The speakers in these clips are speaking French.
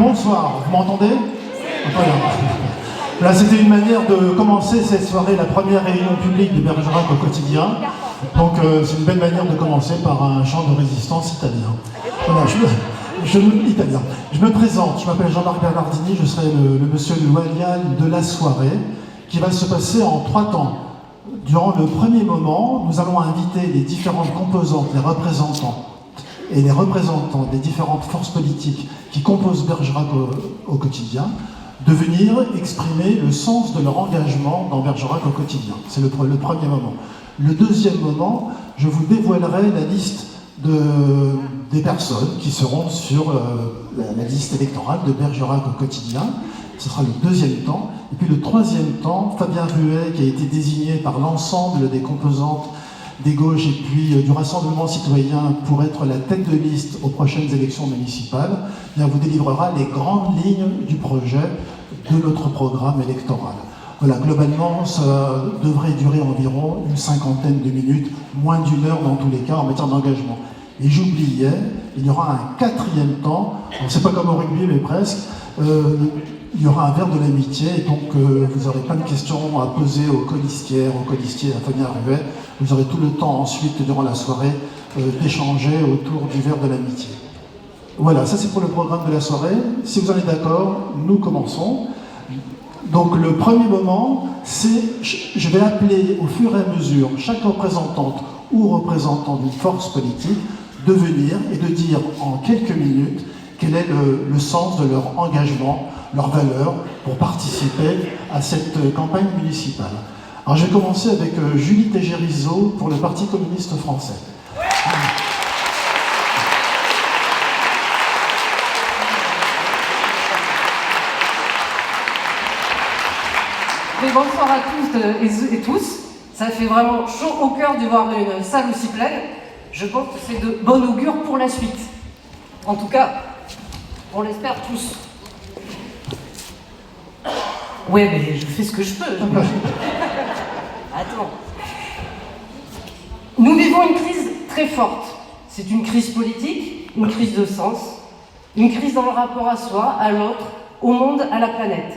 Bonsoir, vous m'entendez? Voilà. Là, c'était une manière de commencer cette soirée, la première réunion publique de Bergerac au quotidien. Donc, c'est une belle manière de commencer par un chant de résistance italien. Voilà, italien. Je me présente, je m'appelle Jean-Marc Bernardini, je serai le monsieur loyal de la soirée, qui va se passer en 3 temps. Durant le premier moment, nous allons inviter les différentes composantes, les représentants et les représentants des différentes forces politiques qui composent Bergerac au quotidien, de venir exprimer le sens de leur engagement dans Bergerac au quotidien. C'est le premier moment. Le deuxième moment, je vous dévoilerai la liste des personnes qui seront sur la liste électorale de Bergerac au quotidien. Ce sera le deuxième temps. Et puis le troisième temps, Fabien Ruet, qui a été désigné par l'ensemble des composantes des gauches et puis du Rassemblement citoyen pour être la tête de liste aux prochaines élections municipales, vous délivrera les grandes lignes du projet de notre programme électoral. Voilà, globalement, ça devrait durer environ une 50aine de minutes, moins d'1 heure dans tous les cas en matière d'engagement. Et j'oubliais, il y aura un 4e temps, c'est pas comme au rugby mais presque, il y aura un verre de l'amitié, et donc vous aurez plein de questions à poser aux colistières, à Fabien Ruet. Vous aurez tout le temps ensuite, durant la soirée, d'échanger autour du verre de l'amitié. Voilà, ça c'est pour le programme de la soirée. Si vous en êtes d'accord, nous commençons. Donc le premier moment, c'est, je vais appeler au fur et à mesure chaque représentante ou représentant d'une force politique de venir et de dire en quelques minutes quel est le sens de leur engagement, leurs valeurs pour participer à cette campagne municipale. Alors je vais commencer avec Julie Tégérisot pour le Parti communiste français. Mais bonsoir à toutes et tous. Ça fait vraiment chaud au cœur de voir une salle aussi pleine. Je pense que c'est de bon augure pour la suite. En tout cas, on l'espère tous. Ouais, mais je fais ce que je peux. Attends. Nous vivons une crise très forte. C'est une crise politique, une crise de sens, une crise dans le rapport à soi, à l'autre, au monde, à la planète.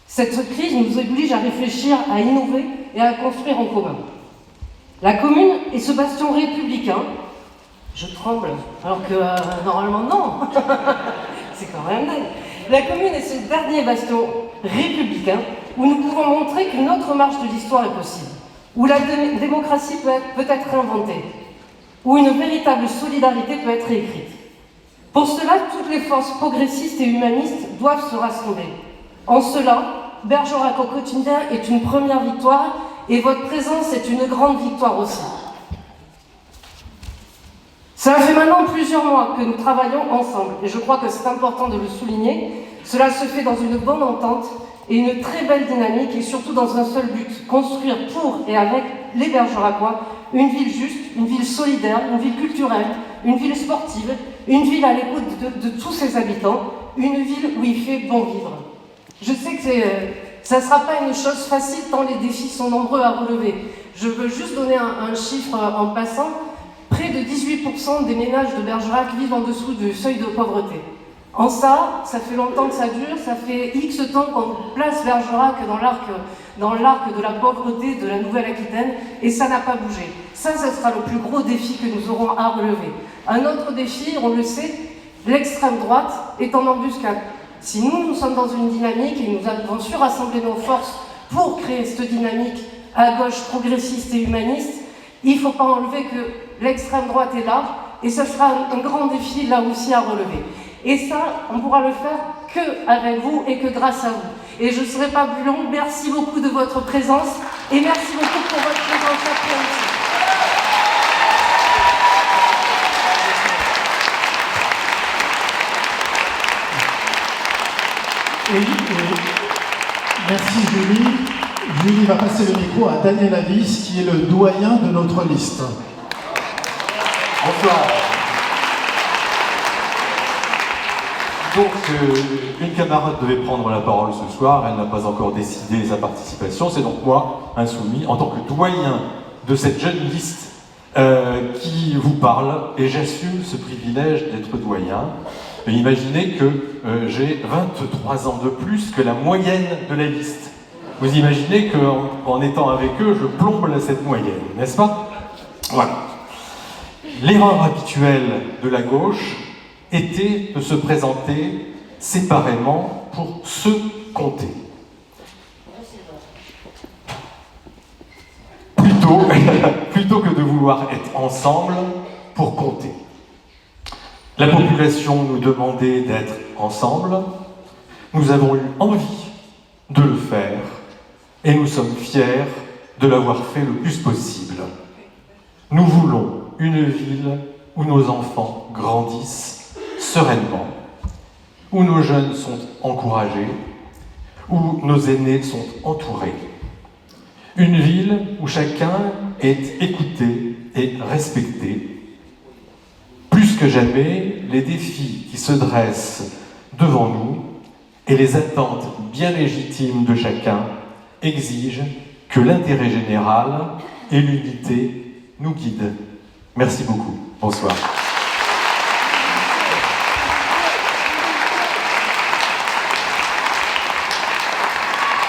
Cette crise nous oblige à réfléchir, à innover et à construire en commun. La commune est ce bastion républicain. Je tremble, alors que normalement non. C'est quand même dingue. La commune est ce dernier bastion républicain où nous pouvons montrer qu'une autre marche de l'histoire est possible, où la démocratie peut être inventée, où une véritable solidarité peut être écrite. Pour cela, toutes les forces progressistes et humanistes doivent se rassembler. En cela, Bergerac au quotidien est une première victoire et votre présence est une grande victoire aussi. Ça fait maintenant plusieurs mois que nous travaillons ensemble et je crois que c'est important de le souligner. Cela se fait dans une bonne entente et une très belle dynamique et surtout dans un seul but, construire pour et avec les Bergeracois une ville juste, une ville solidaire, une ville culturelle, une ville sportive, une ville à l'écoute de tous ses habitants, une ville où il fait bon vivre. Je sais que ça ne sera pas une chose facile tant les défis sont nombreux à relever. Je veux juste donner un chiffre en passant. Près de 18% des ménages de Bergerac vivent en dessous du seuil de pauvreté. En ça fait longtemps que ça dure, ça fait X temps qu'on place Bergerac dans l'arc de la pauvreté de la Nouvelle-Aquitaine et ça n'a pas bougé. Ça sera le plus gros défi que nous aurons à relever. Un autre défi, on le sait, l'extrême droite est en embuscade. Si nous sommes dans une dynamique et nous avons su rassembler nos forces pour créer cette dynamique à gauche progressiste et humaniste, il ne faut pas enlever que l'extrême droite est là et ce sera un grand défi là aussi à relever. Et ça, on pourra le faire qu'avec vous et que grâce à vous. Et je ne serai pas plus longue. Merci beaucoup de votre présence et merci beaucoup pour votre présence après aussi. Merci Julie. Julie va passer le micro à Daniel Avis, qui est le doyen de notre liste. Bonsoir. Donc, une camarade devait prendre la parole ce soir, elle n'a pas encore décidé sa participation, c'est donc moi, insoumis, en tant que doyen de cette jeune liste qui vous parle, et j'assume ce privilège d'être doyen. Et imaginez que j'ai 23 ans de plus que la moyenne de la liste. Vous imaginez qu'en étant avec eux, je plombe cette moyenne, n'est-ce pas? Voilà. L'erreur habituelle de la gauche était de se présenter séparément pour se compter. Plutôt que de vouloir être ensemble pour compter. La population nous demandait d'être ensemble, nous avons eu envie de le faire et nous sommes fiers de l'avoir fait le plus possible. Nous voulons une ville où nos enfants grandissent sereinement, où nos jeunes sont encouragés, où nos aînés sont entourés. Une ville où chacun est écouté et respecté. Plus que jamais, les défis qui se dressent devant nous et les attentes bien légitimes de chacun exigent que l'intérêt général et l'unité nous guident. Merci beaucoup. Bonsoir.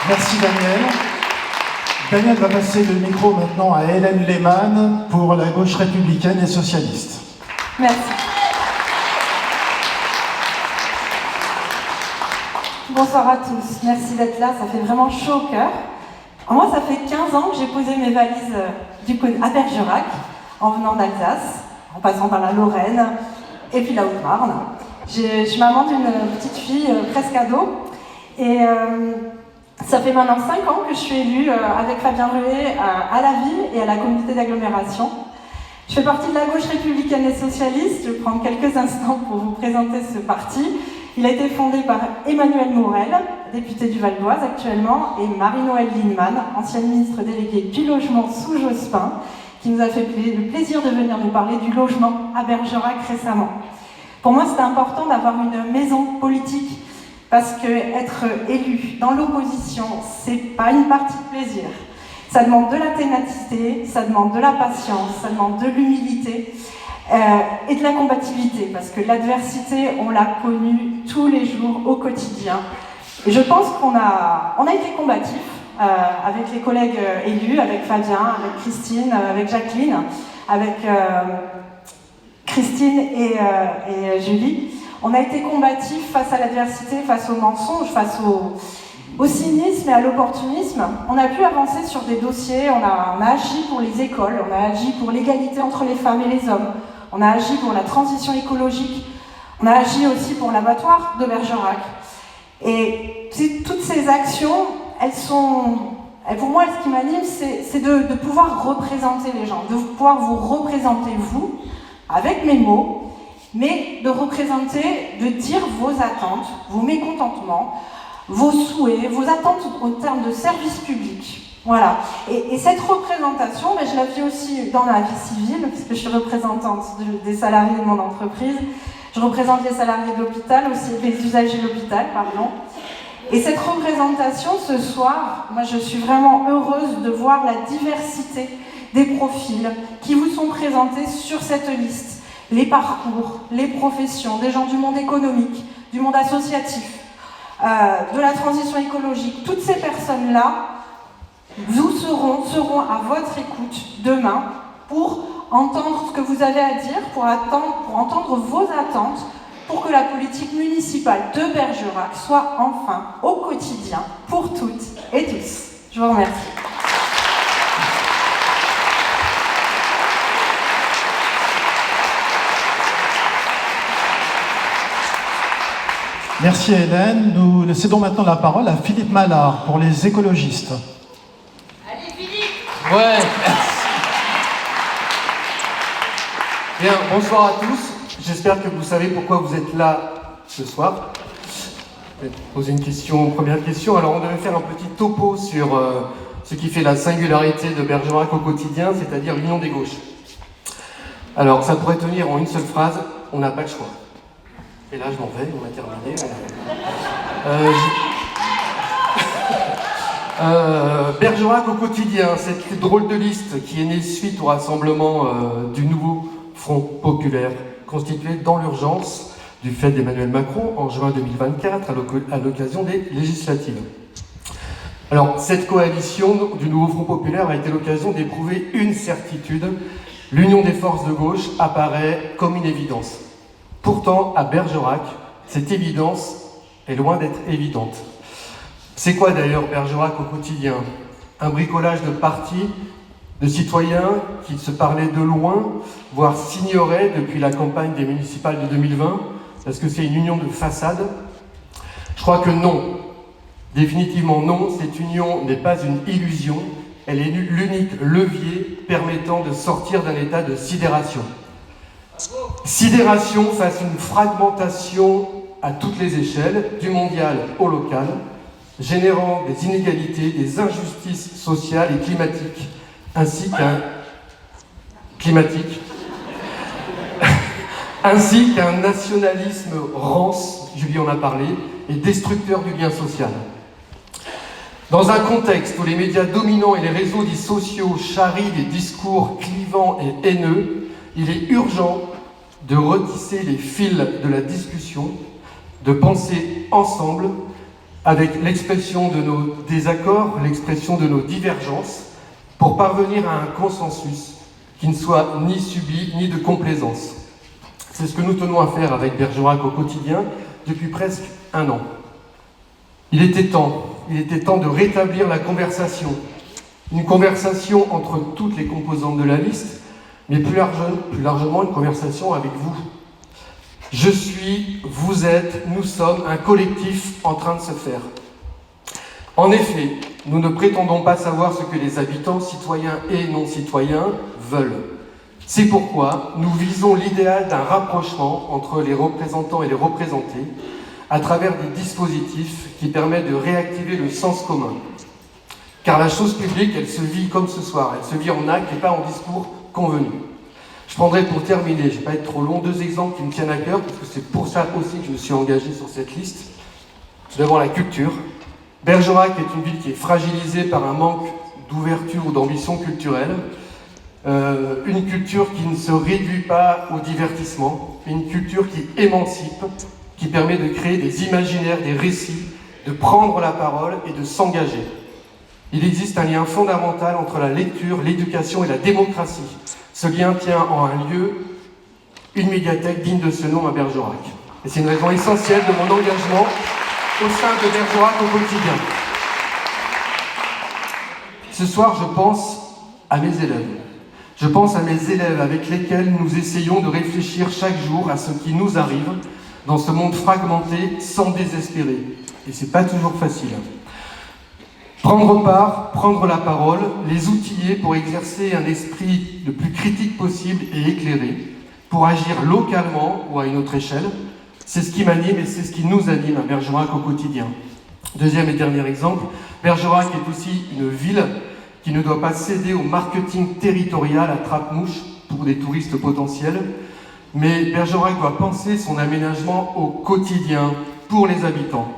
Merci Daniel. Daniel va passer le micro maintenant à Hélène Lehmann pour la gauche républicaine et socialiste. Merci. Bonsoir à tous, merci d'être là, ça fait vraiment chaud au cœur. Moi, ça fait 15 ans que j'ai posé mes valises à Bergerac, en venant d'Alsace, en passant par la Lorraine, et puis la Haute-Marne. Je suis maman d'une petite fille presque ado, et ça fait maintenant 5 ans que je suis élue avec Fabien Ruet à la ville et à la communauté d'agglomération. Je fais partie de la gauche républicaine et socialiste. Je vais prendre quelques instants pour vous présenter ce parti. Il a été fondé par Emmanuel Morel, député du Val d'Oise actuellement, et Marie-Noëlle Lienemann, ancienne ministre déléguée du logement sous Jospin, qui nous a fait le plaisir de venir nous parler du logement à Bergerac récemment. Pour moi, c'était important d'avoir une maison politique, parce que être élu dans l'opposition, c'est pas une partie de plaisir. Ça demande de la ténacité, ça demande de la patience, ça demande de l'humilité et de la combativité, parce que l'adversité, on l'a connue tous les jours, au quotidien. Et je pense qu'on a été combatifs avec les collègues élus, avec Fabien, avec Christine, avec Jacqueline, avec Christine et Julie. On a été combatifs face à l'adversité, face aux mensonges, face au cynisme et à l'opportunisme. On a pu avancer sur des dossiers, on a agi pour les écoles, on a agi pour l'égalité entre les femmes et les hommes, on a agi pour la transition écologique, on a agi aussi pour l'abattoir de Bergerac. Et toutes ces actions, pour moi, ce qui m'anime, c'est de pouvoir représenter les gens, de pouvoir vous représenter vous, avec mes mots, mais de représenter, de dire vos attentes, vos mécontentements, vos souhaits, vos attentes en termes de service public. Voilà. Et cette représentation, je la vis aussi dans la vie civile, puisque je suis représentante des salariés de mon entreprise. Je représente les salariés de l'hôpital, aussi les usagers de l'hôpital, pardon. Et cette représentation, ce soir, moi je suis vraiment heureuse de voir la diversité des profils qui vous sont présentés sur cette liste. Les parcours, les professions, des gens du monde économique, du monde associatif, de la transition écologique. Toutes ces personnes-là seront à votre écoute demain pour entendre ce que vous avez à dire, pour entendre vos attentes, pour que la politique municipale de Bergerac soit enfin au quotidien pour toutes et tous. Je vous remercie. Merci Hélène. Nous cédons maintenant la parole à Philippe Mallard pour les écologistes. Allez Philippe! Ouais, merci. Bien, bonsoir à tous. J'espère que vous savez pourquoi vous êtes là ce soir. Je vais poser une première question. Alors on devait faire un petit topo sur ce qui fait la singularité de Bergerac au quotidien, c'est-à-dire l'union des gauches. Alors ça pourrait tenir en une seule phrase, on n'a pas le choix. Et là, je m'en vais, on a terminé. Bergerac au quotidien, cette drôle de liste qui est née suite au rassemblement du nouveau Front populaire, constitué dans l'urgence du fait d'Emmanuel Macron en juin 2024 à l'occasion des législatives. Alors, cette coalition du Nouveau Front Populaire a été l'occasion d'éprouver une certitude. L'union des forces de gauche apparaît comme une évidence. Pourtant, à Bergerac, cette évidence est loin d'être évidente. C'est quoi d'ailleurs Bergerac au quotidien? Un bricolage de partis, de citoyens qui se parlaient de loin, voire s'ignoraient depuis la campagne des municipales de 2020? Est-ce que c'est une union de façade? Je crois que non. Définitivement non, cette union n'est pas une illusion, elle est l'unique levier permettant de sortir d'un état de sidération. Sidération face à une fragmentation à toutes les échelles, du mondial au local, générant des inégalités, des injustices sociales et climatiques, ainsi qu'un nationalisme rance, Julie en a parlé, et destructeur du lien social. Dans un contexte où les médias dominants et les réseaux dits sociaux charrient des discours clivants et haineux, il est urgent de retisser les fils de la discussion, de penser ensemble avec l'expression de nos désaccords, l'expression de nos divergences, pour parvenir à un consensus qui ne soit ni subi ni de complaisance. C'est ce que nous tenons à faire avec Bergerac au quotidien depuis presque un an. Il était temps de rétablir la conversation, une conversation entre toutes les composantes de la liste, mais plus largement une conversation avec vous. Je suis, vous êtes, nous sommes un collectif en train de se faire. En effet, nous ne prétendons pas savoir ce que les habitants, citoyens et non-citoyens, veulent. C'est pourquoi nous visons l'idéal d'un rapprochement entre les représentants et les représentés à travers des dispositifs qui permettent de réactiver le sens commun. Car la chose publique, elle se vit comme ce soir, elle se vit en actes et pas en discours convenus. Je prendrai pour terminer, je ne vais pas être trop long, 2 exemples qui me tiennent à cœur, parce que c'est pour ça aussi que je me suis engagé sur cette liste. Tout d'abord la culture. Bergerac est une ville qui est fragilisée par un manque d'ouverture ou d'ambition culturelle. Une culture qui ne se réduit pas au divertissement, mais une culture qui émancipe, qui permet de créer des imaginaires, des récits, de prendre la parole et de s'engager. Il existe un lien fondamental entre la lecture, l'éducation et la démocratie. Ce lien tient en un lieu, une médiathèque digne de ce nom à Bergerac. Et c'est une raison essentielle de mon engagement au sein de Bergerac au quotidien. Ce soir, je pense à mes élèves. Je pense à mes élèves avec lesquels nous essayons de réfléchir chaque jour à ce qui nous arrive dans ce monde fragmenté sans désespérer. Et c'est pas toujours facile. Prendre part, prendre la parole, les outiller pour exercer un esprit le plus critique possible et éclairé, pour agir localement ou à une autre échelle, c'est ce qui m'anime et c'est ce qui nous anime à Bergerac au quotidien. Deuxième et dernier exemple, Bergerac est aussi une ville qui ne doit pas céder au marketing territorial à trappe-mouche pour des touristes potentiels, mais Bergerac doit penser son aménagement au quotidien pour les habitants.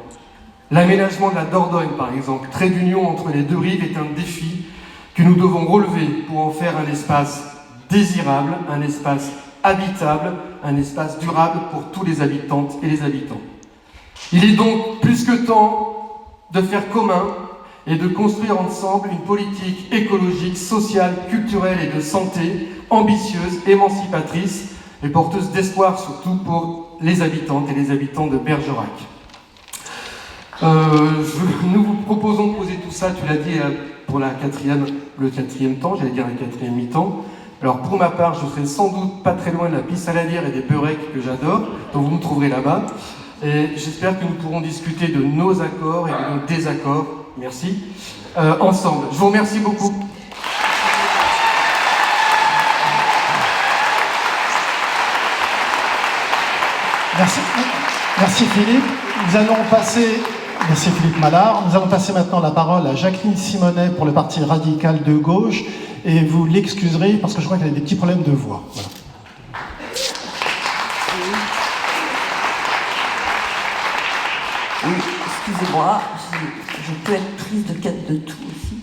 L'aménagement de la Dordogne, par exemple, trait d'union entre les 2 rives, est un défi que nous devons relever pour en faire un espace désirable, un espace habitable, un espace durable pour tous les habitantes et les habitants. Il est donc plus que temps de faire commun et de construire ensemble une politique écologique, sociale, culturelle et de santé ambitieuse, émancipatrice et porteuse d'espoir surtout pour les habitantes et les habitants de Bergerac. Nous vous proposons de poser tout ça, tu l'as dit, pour le quatrième temps, j'allais dire la 4e mi-temps. Alors pour ma part, je serai sans doute pas très loin de la pisse saladière et des beurrecs que j'adore, donc vous me trouverez là-bas. Et j'espère que nous pourrons discuter de nos accords et de nos désaccords, merci, ensemble. Je vous remercie beaucoup. Merci Philippe. Merci Philippe Mallard. Nous allons passer maintenant la parole à Jacqueline Simonet pour le Parti radical de gauche. Et vous l'excuserez parce que je crois qu'elle a des petits problèmes de voix. Voilà. Oui, excusez-moi, je peux être prise de tout aussi.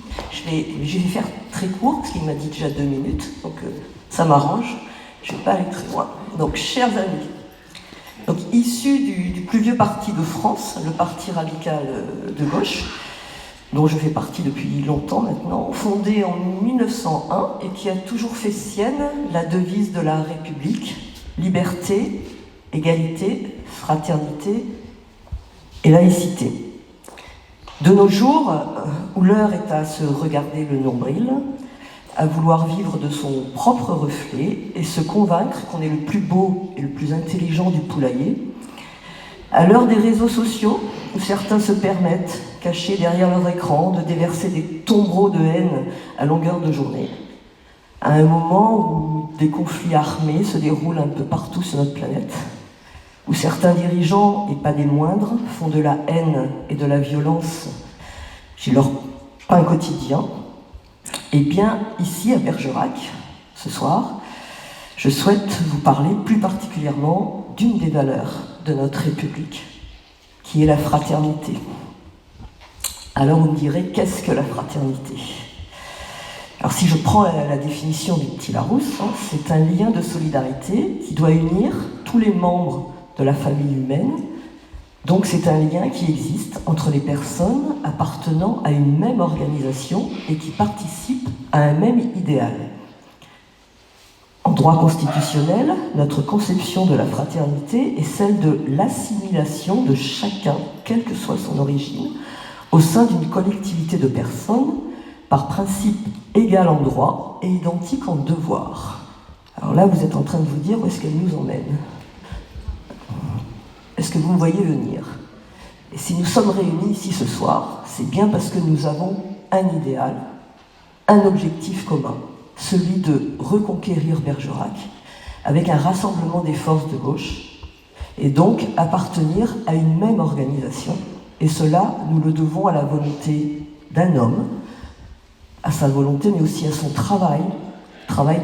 Je vais faire très court parce qu'il m'a dit déjà 2 minutes, donc ça m'arrange. Je ne vais pas aller très loin. Donc, chers amis, donc issu du plus vieux parti de France, le Parti radical de gauche, dont je fais partie depuis longtemps maintenant, fondé en 1901 et qui a toujours fait sienne la devise de la République, liberté, égalité, fraternité et laïcité. De nos jours, où l'heure est à se regarder le nombril, à vouloir vivre de son propre reflet et se convaincre qu'on est le plus beau et le plus intelligent du poulailler, à l'heure des réseaux sociaux, où certains se permettent, cachés derrière leur écran, de déverser des tombereaux de haine à longueur de journée, à un moment où des conflits armés se déroulent un peu partout sur notre planète, où certains dirigeants, et pas des moindres, font de la haine et de la violence chez leur pain quotidien, et bien ici à Bergerac, ce soir, je souhaite vous parler plus particulièrement d'une des valeurs de notre République, qui est la fraternité. Alors vous me direz, qu'est-ce que la fraternité? Alors si je prends la définition du petit Larousse, c'est un lien de solidarité qui doit unir tous les membres de la famille humaine. Donc c'est un lien qui existe entre les personnes appartenant à une même organisation et qui participent à un même idéal. En droit constitutionnel, notre conception de la fraternité est celle de l'assimilation de chacun, quelle que soit son origine, au sein d'une collectivité de personnes, par principe égal en droit et identique en devoir. Alors là, vous êtes en train de vous dire où est-ce qu'elle nous emmène. Est-ce que vous me voyez venir? Et si nous sommes réunis ici ce soir, c'est bien parce que nous avons un idéal, un objectif commun, celui de reconquérir Bergerac avec un rassemblement des forces de gauche et donc appartenir à une même organisation. Et cela, nous le devons à la volonté d'un homme, à sa volonté mais aussi à son travail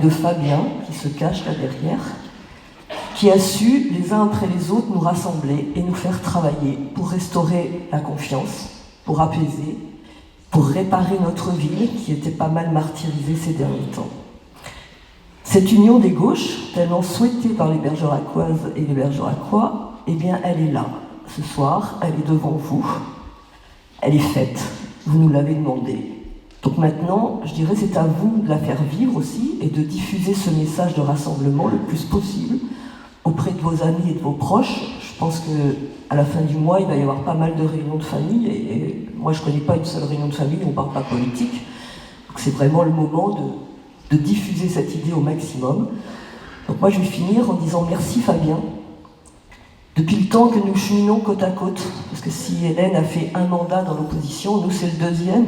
de Fabien qui se cache là derrière, qui a su les uns après les autres nous rassembler et nous faire travailler pour restaurer la confiance, pour apaiser, pour réparer notre ville qui était pas mal martyrisée ces derniers temps. Cette union des gauches, tellement souhaitée par les Bergeracoises et les Bergeracois, eh bien elle est là, ce soir, elle est devant vous, elle est faite, vous nous l'avez demandé. Donc maintenant, je dirais c'est à vous de la faire vivre aussi et de diffuser ce message de rassemblement le plus possible auprès de vos amis et de vos proches. Je pense qu'à la fin du mois, il va y avoir pas mal de réunions de famille et moi je ne connais pas une seule réunion de famille où on ne parle pas politique. Donc c'est vraiment le moment de diffuser cette idée au maximum. Donc moi je vais finir en disant merci Fabien. Depuis le temps que nous cheminons côte à côte, parce que si Hélène a fait un mandat dans l'opposition, nous c'est le deuxième,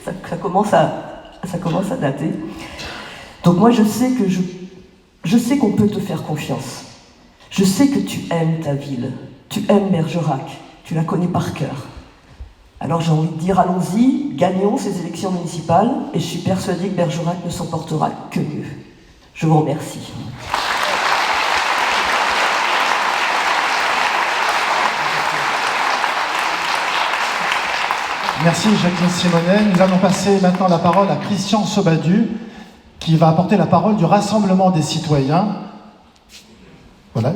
ça commence à dater. Donc moi je sais qu'on peut te faire confiance. Je sais que tu aimes ta ville, tu aimes Bergerac, tu la connais par cœur. Alors j'ai envie de dire, allons-y, gagnons ces élections municipales, et je suis persuadée que Bergerac ne s'en portera que mieux. Je vous remercie. Merci Jacqueline Simonet. Nous allons passer maintenant la parole à Christian Sobadu, qui va apporter la parole du Rassemblement des citoyens. Voilà.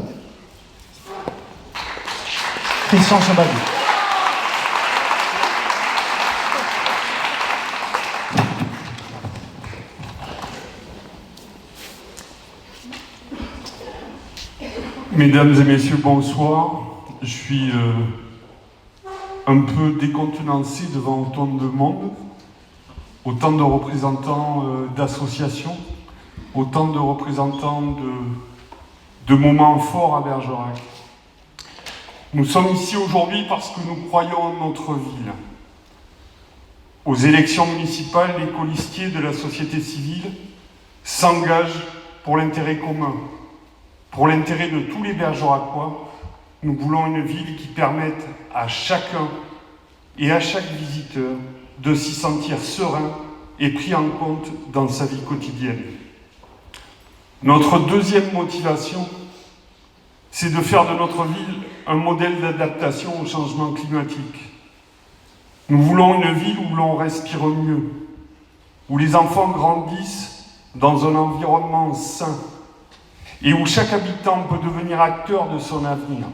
Christian Sobadu. Mesdames et messieurs, bonsoir. Je suis un peu décontenancé devant autant de monde, autant de représentants d'associations, autant de représentants de moments forts à Bergerac. Nous sommes ici aujourd'hui parce que nous croyons en notre ville. Aux élections municipales, les colistiers de la société civile s'engagent pour l'intérêt commun, pour l'intérêt de tous les Bergeracois. Nous voulons une ville qui permette à chacun et à chaque visiteur de s'y sentir serein et pris en compte dans sa vie quotidienne. Notre deuxième motivation, c'est de faire de notre ville un modèle d'adaptation au changement climatique. Nous voulons une ville où l'on respire mieux, où les enfants grandissent dans un environnement sain, et où chaque habitant peut devenir acteur de son avenir.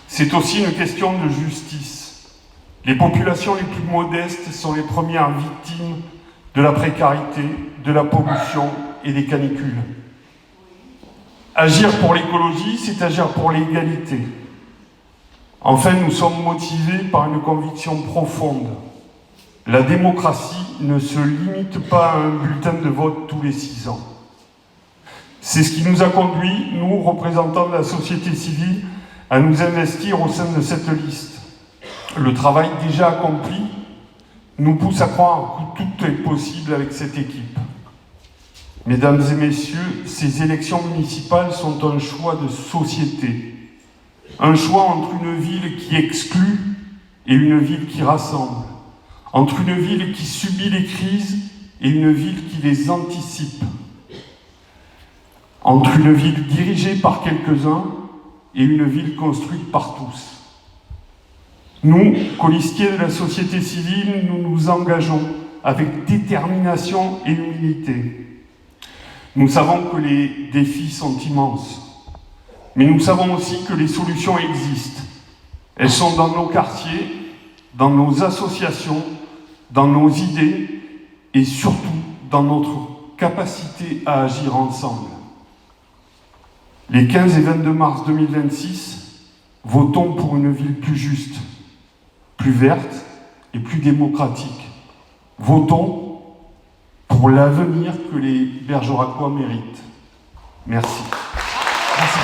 C'est aussi une question de justice. Les populations les plus modestes sont les premières victimes de la précarité, de la pollution et des canicules. Agir pour l'écologie, c'est agir pour l'égalité. Enfin, nous sommes motivés par une conviction profonde. La démocratie ne se limite pas à un bulletin de vote tous les 6 ans. C'est ce qui nous a conduit, nous, représentants de la société civile, à nous investir au sein de cette liste. Le travail déjà accompli nous pousse à croire que tout est possible avec cette équipe. Mesdames et messieurs, ces élections municipales sont un choix de société. Un choix entre une ville qui exclut et une ville qui rassemble. Entre une ville qui subit les crises et une ville qui les anticipe. Entre une ville dirigée par quelques-uns et une ville construite par tous. Nous, colistiers de la société civile, nous nous engageons avec détermination et humilité. Nous savons que les défis sont immenses, mais nous savons aussi que les solutions existent. Elles sont dans nos quartiers, dans nos associations, dans nos idées et surtout dans notre capacité à agir ensemble. Les 15 et 22 mars 2026, votons pour une ville plus juste, plus verte et plus démocratique. Votons pour l'avenir que les Bergeracois méritent. Merci. Merci.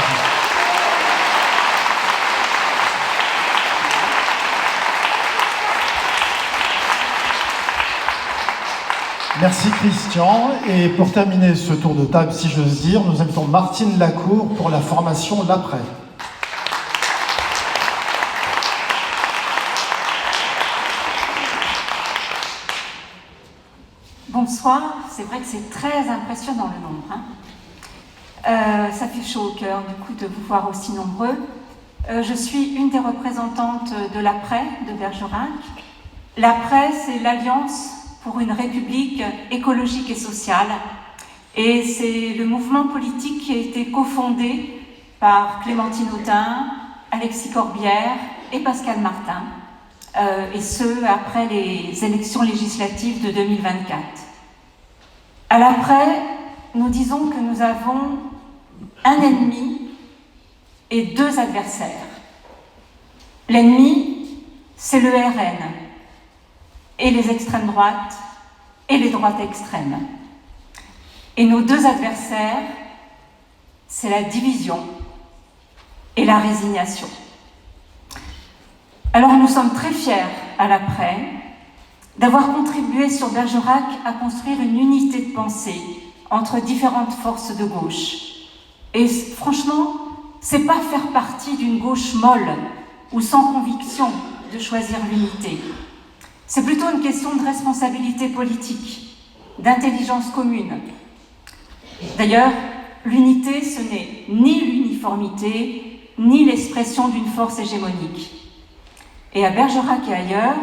Merci Christian. Et pour terminer ce tour de table, si j'ose dire, nous invitons Martine Lacour pour la formation L'Après. Bonsoir, c'est vrai que c'est très impressionnant le nombre. Ça fait chaud au cœur du coup de vous voir aussi nombreux. Je suis une des représentantes de l'Après de Bergerac. L'Après, c'est l'Alliance pour une République écologique et sociale. Et c'est le mouvement politique qui a été cofondé par Clémentine Autain, Alexis Corbière et Pascal Martin. Et ce, après les élections législatives de 2024. À l'après, nous disons que nous avons un ennemi et 2 adversaires. L'ennemi, c'est le RN, et les extrêmes droites, et les droites extrêmes. Et nos 2 adversaires, c'est la division et la résignation. Alors nous sommes très fiers, à l'après, d'avoir contribué sur Bergerac à construire une unité de pensée entre différentes forces de gauche. Et franchement, c'est pas faire partie d'une gauche molle ou sans conviction de choisir l'unité. C'est plutôt une question de responsabilité politique, d'intelligence commune. D'ailleurs, l'unité, ce n'est ni l'uniformité, ni l'expression d'une force hégémonique. Et à Bergerac et ailleurs,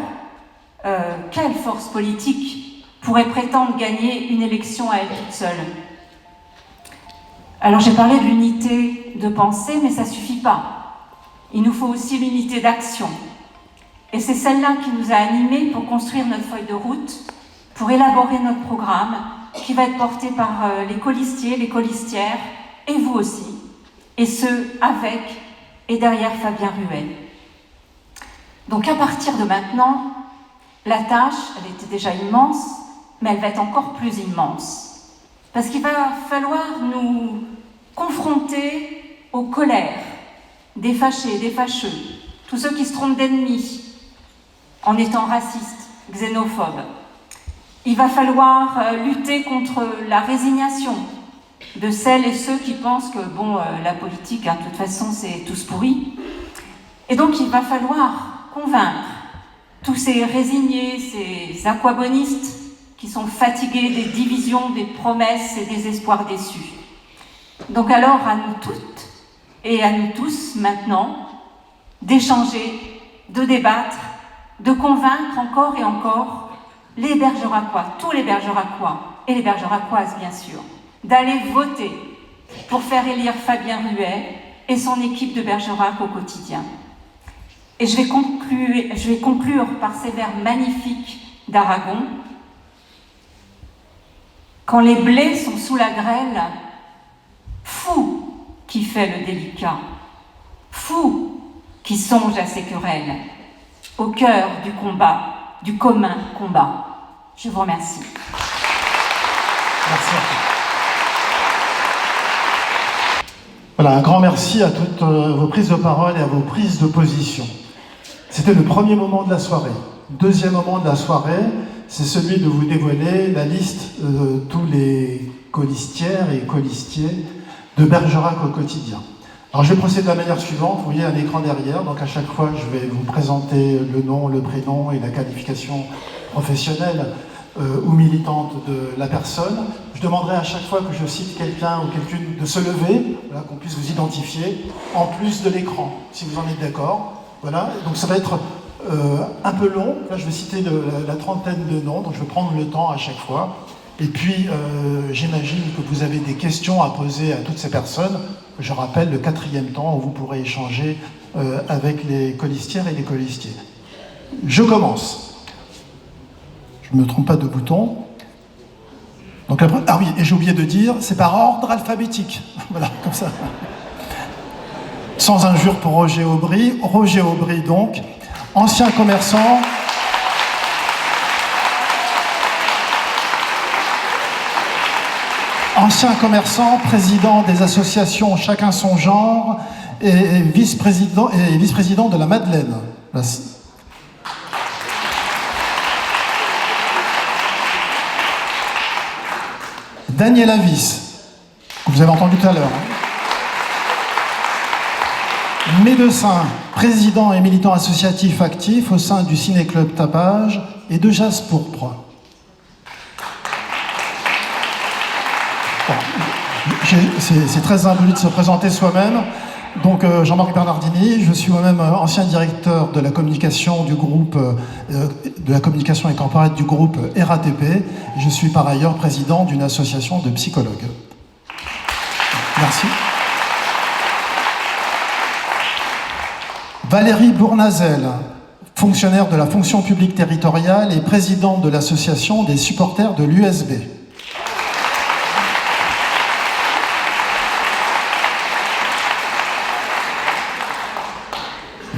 quelle force politique pourrait prétendre gagner une élection à elle toute seule? Alors j'ai parlé de l'unité de pensée, mais ça ne suffit pas. Il nous faut aussi l'unité d'action. Et c'est celle-là qui nous a animés pour construire notre feuille de route, pour élaborer notre programme, qui va être porté par les colistiers, les colistières, et vous aussi. Et ce, avec et derrière Fabien Ruet. Donc à partir de maintenant, la tâche, elle était déjà immense, mais elle va être encore plus immense. Parce qu'il va falloir nous confronter aux colères des fâchés, des fâcheux, tous ceux qui se trompent d'ennemis en étant racistes, xénophobes. Il va falloir lutter contre la résignation de celles et ceux qui pensent que, la politique, de toute façon, c'est tous pourris. Et donc, il va falloir convaincre tous ces résignés, ces aquabonistes qui sont fatigués des divisions, des promesses et des espoirs déçus. Donc alors, à nous toutes et à nous tous, maintenant, d'échanger, de débattre, de convaincre encore et encore les Bergeracois, tous les Bergeracois et les Bergeracoises, bien sûr, d'aller voter pour faire élire Fabien Ruet et son équipe de Bergerac au quotidien. Et je vais conclure par ces vers magnifiques d'Aragon. Quand les blés sont sous la grêle, fou qui fait le délicat, fou qui songe à ses querelles, au cœur du combat, du commun combat. Je vous remercie. Merci. Voilà, un grand merci à toutes vos prises de parole et à vos prises de position. C'était le premier moment de la soirée. Deuxième moment de la soirée, c'est celui de vous dévoiler la liste de tous les colistières et colistiers de Bergerac au quotidien. Alors je vais procéder de la manière suivante, vous voyez un écran derrière, donc à chaque fois je vais vous présenter le nom, le prénom et la qualification professionnelle ou militante de la personne. Je demanderai à chaque fois que je cite quelqu'un ou quelqu'une de se lever, voilà, qu'on puisse vous identifier, en plus de l'écran, si vous en êtes d'accord. Voilà, donc ça va être un peu long, là je vais citer la trentaine de noms, donc je vais prendre le temps à chaque fois. Et puis j'imagine que vous avez des questions à poser à toutes ces personnes. Je rappelle le 4e temps où vous pourrez échanger avec les colistières et les colistiers. Je commence. Je ne me trompe pas de bouton. Donc, ah oui, et j'ai oublié de dire, c'est par ordre alphabétique. Voilà, comme ça. Sans injure pour Roger Aubry. Roger Aubry, donc, ancien commerçant. Ancien commerçant, président des associations Chacun son genre et vice-président de la Madeleine. Daniel Avis, que vous avez entendu tout à l'heure. Médecin, président et militant associatif actif au sein du Ciné-Club Tapage et de Jazz Pourpre. C'est très impoli de se présenter soi-même. Donc Jean-Marc Bernardini, je suis moi-même ancien directeur de la communication du groupe, de la communication et corporate du groupe RATP. Et je suis par ailleurs président d'une association de psychologues. Merci. Valérie Bournazel, fonctionnaire de la fonction publique territoriale et présidente de l'association des supporters de l'USB.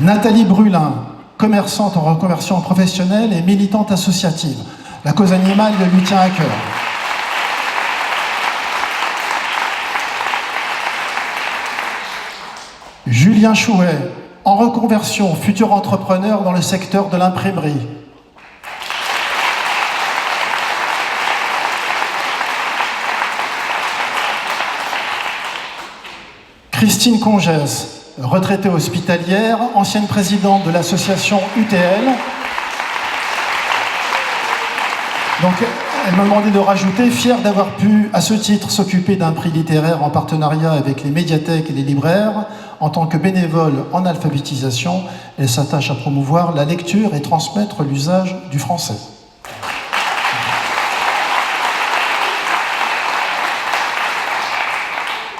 Nathalie Brulin, commerçante en reconversion professionnelle et militante associative. La cause animale lui tient à cœur. Julien Chouet, en reconversion, futur entrepreneur dans le secteur de l'imprimerie. Christine Congès, retraitée hospitalière, ancienne présidente de l'association UTL. Donc, elle m'a demandé de rajouter, fière d'avoir pu, à ce titre, s'occuper d'un prix littéraire en partenariat avec les médiathèques et les libraires. En tant que bénévole en alphabétisation, elle s'attache à promouvoir la lecture et transmettre l'usage du français.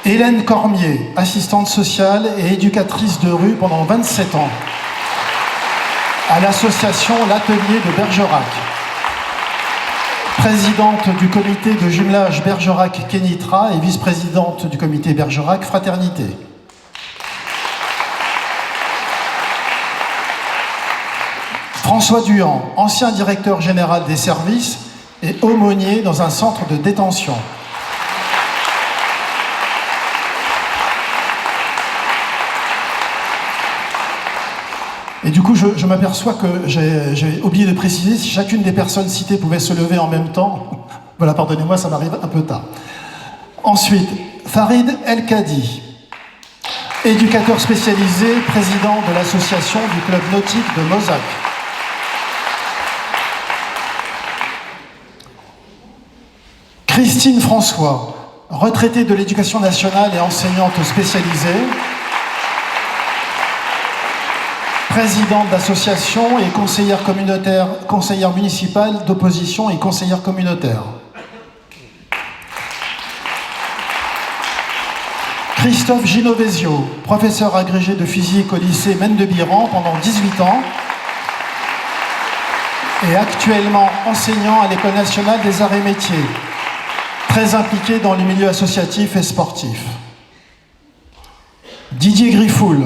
Hélène Cormier, assistante sociale et éducatrice de rue pendant 27 ans, à l'association L'Atelier de Bergerac. Présidente du comité de jumelage Bergerac-Kénitra et vice-présidente du comité Bergerac Fraternité. François Duhan, ancien directeur général des services et aumônier dans un centre de détention. Et du coup, je m'aperçois que j'ai oublié de préciser si chacune des personnes citées pouvait se lever en même temps. Voilà, pardonnez-moi, ça m'arrive un peu tard. Ensuite, Farid El Kadi, éducateur spécialisé, président de l'association du club nautique de Mozac. Christine François, retraitée de l'éducation nationale et enseignante spécialisée, présidente d'association et conseillère communautaire, conseillère municipale d'opposition et conseillère communautaire. Christophe Ginovesio, professeur agrégé de physique au lycée Mendes-de-Biran pendant 18 ans et actuellement enseignant à l'École nationale des arts et métiers, très impliqué dans les milieux associatifs et sportifs. Didier Griffoul,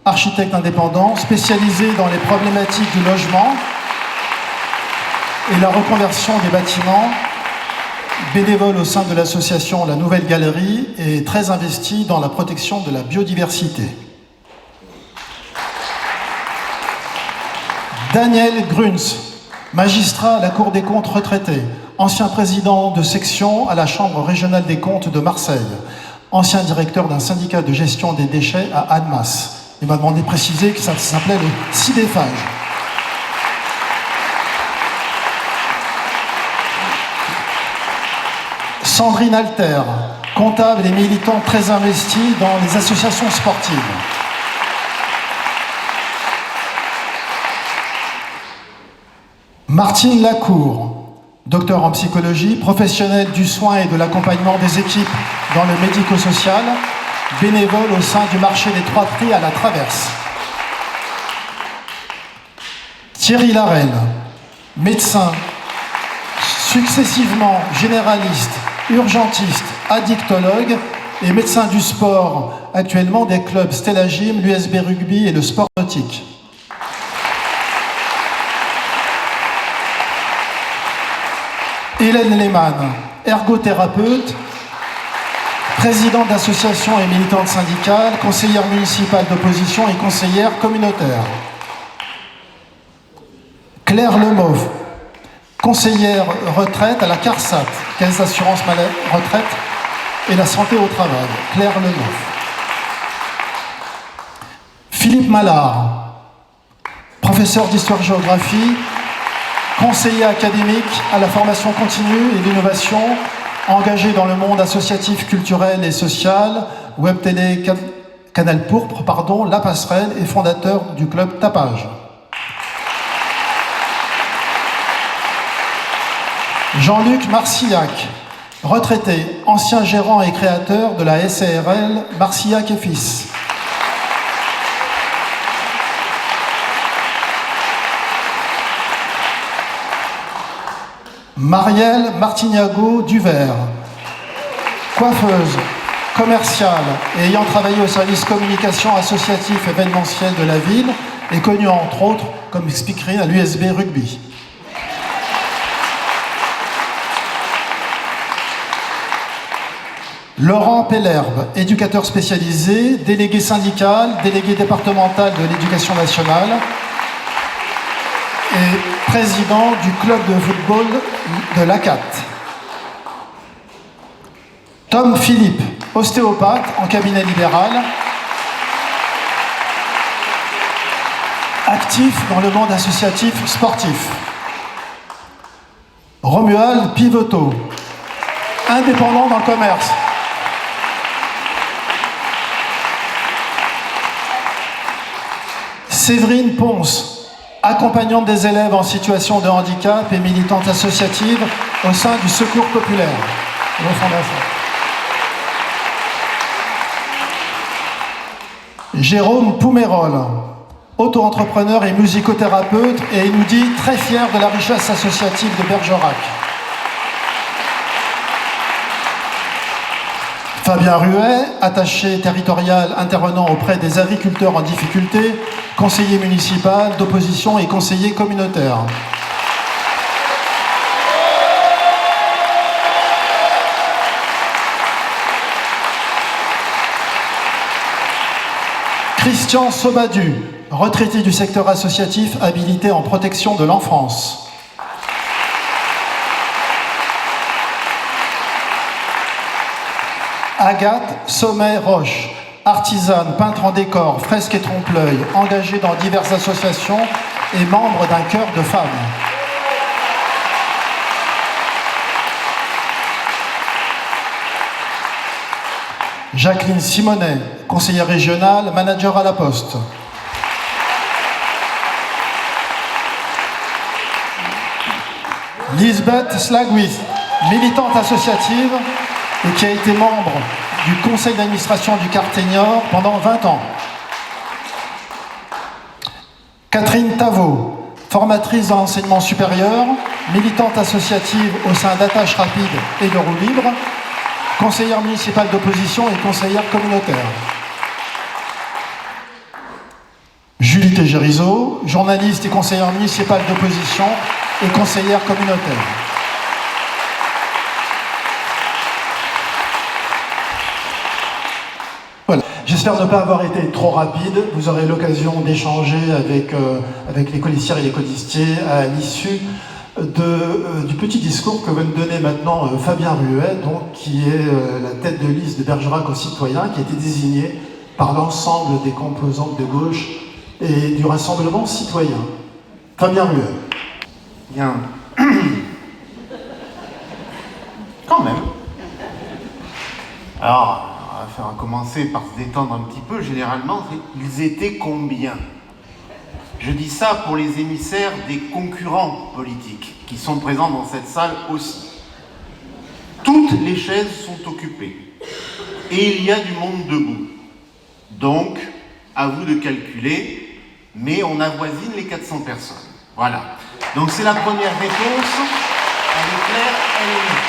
architecte indépendant, spécialisé dans les problématiques du logement et la reconversion des bâtiments, bénévole au sein de l'association La Nouvelle Galerie et très investi dans la protection de la biodiversité. Daniel Grunz, magistrat à la Cour des comptes retraité, ancien président de section à la Chambre régionale des comptes de Marseille, ancien directeur d'un syndicat de gestion des déchets à Annemasse. Il m'a demandé de préciser que ça s'appelait le CIDEFAGE. Sandrine Alter, comptable et militante très investie dans les associations sportives. Martine Lacour, docteur en psychologie, professionnelle du soin et de l'accompagnement des équipes dans le médico-social, bénévole au sein du marché des Trois Prix à la Traverse. Thierry Larenne, médecin, successivement généraliste, urgentiste, addictologue et médecin du sport, actuellement des clubs Stella Gym, l'USB Rugby et le sport nautique. Hélène Lehmann, ergothérapeute, présidente d'association et militante syndicale, conseillère municipale d'opposition et conseillère communautaire. Claire Lemauve, conseillère retraite à la CARSAT, Caisse d'assurance maladie, retraite et la santé au travail. Claire Lemauve. Philippe Mallard, professeur d'histoire-géographie, conseiller académique à la formation continue et l'innovation, engagé dans le monde associatif, culturel et social, Web Télé Canal Pourpre, La Passerelle et fondateur du club Tapage. Jean-Luc Marcillac, retraité, ancien gérant et créateur de la SARL Marcillac et Fils. Marielle Martignago Duvert, coiffeuse, commerciale et ayant travaillé au service communication associatif événementiel de la ville et connue entre autres comme speakerine à l'USB Rugby. Laurent Pellerbe, éducateur spécialisé, délégué syndical, délégué départemental de l'éducation nationale et président du club de football de l'ACAT. Tom Philippe, ostéopathe en cabinet libéral, actif dans le monde associatif sportif. Romuald Pivoto, indépendant dans le commerce. Séverine Ponce, accompagnante des élèves en situation de handicap et militante associative au sein du Secours populaire. Jérôme Poumerol, auto-entrepreneur et musicothérapeute, et il nous dit très fier de la richesse associative de Bergerac. Fabien Ruet, attaché territorial intervenant auprès des agriculteurs en difficulté, conseiller municipal d'opposition et conseiller communautaire. Christian Sobadu, retraité du secteur associatif habilité en protection de l'enfance. Agathe Sommet-Roche, artisane, peintre en décor, fresque et trompe-l'œil, engagée dans diverses associations et membre d'un chœur de femmes. Jacqueline Simonet, conseillère régionale, manager à la Poste. Lisbeth Slagwith, militante associative et qui a été membre du conseil d'administration du Quartier Niort pendant 20 ans. Catherine Tavot, formatrice dans l'enseignement supérieur, militante associative au sein d'Attache Rapide et de Roue Libre, conseillère municipale d'opposition et conseillère communautaire. Julie Tégérizo, journaliste et conseillère municipale d'opposition et conseillère communautaire. Voilà. J'espère ne pas avoir été trop rapide. Vous aurez l'occasion d'échanger avec les colistières et les colistiers à l'issue du petit discours que va nous donner maintenant Fabien Ruet, donc, qui est la tête de liste de Bergerac aux citoyens, qui a été désigné par l'ensemble des composantes de gauche et du Rassemblement citoyen. Fabien Ruet. Bien. Quand même. Alors, on va commencer par se détendre un petit peu. Généralement, ils étaient combien? Je dis ça pour les émissaires des concurrents politiques qui sont présents dans cette salle aussi. Toutes les chaises sont occupées et il y a du monde debout. Donc, à vous de calculer, mais on avoisine les 400 personnes. Voilà. Donc c'est la première réponse. Elle est claire, elle est nette.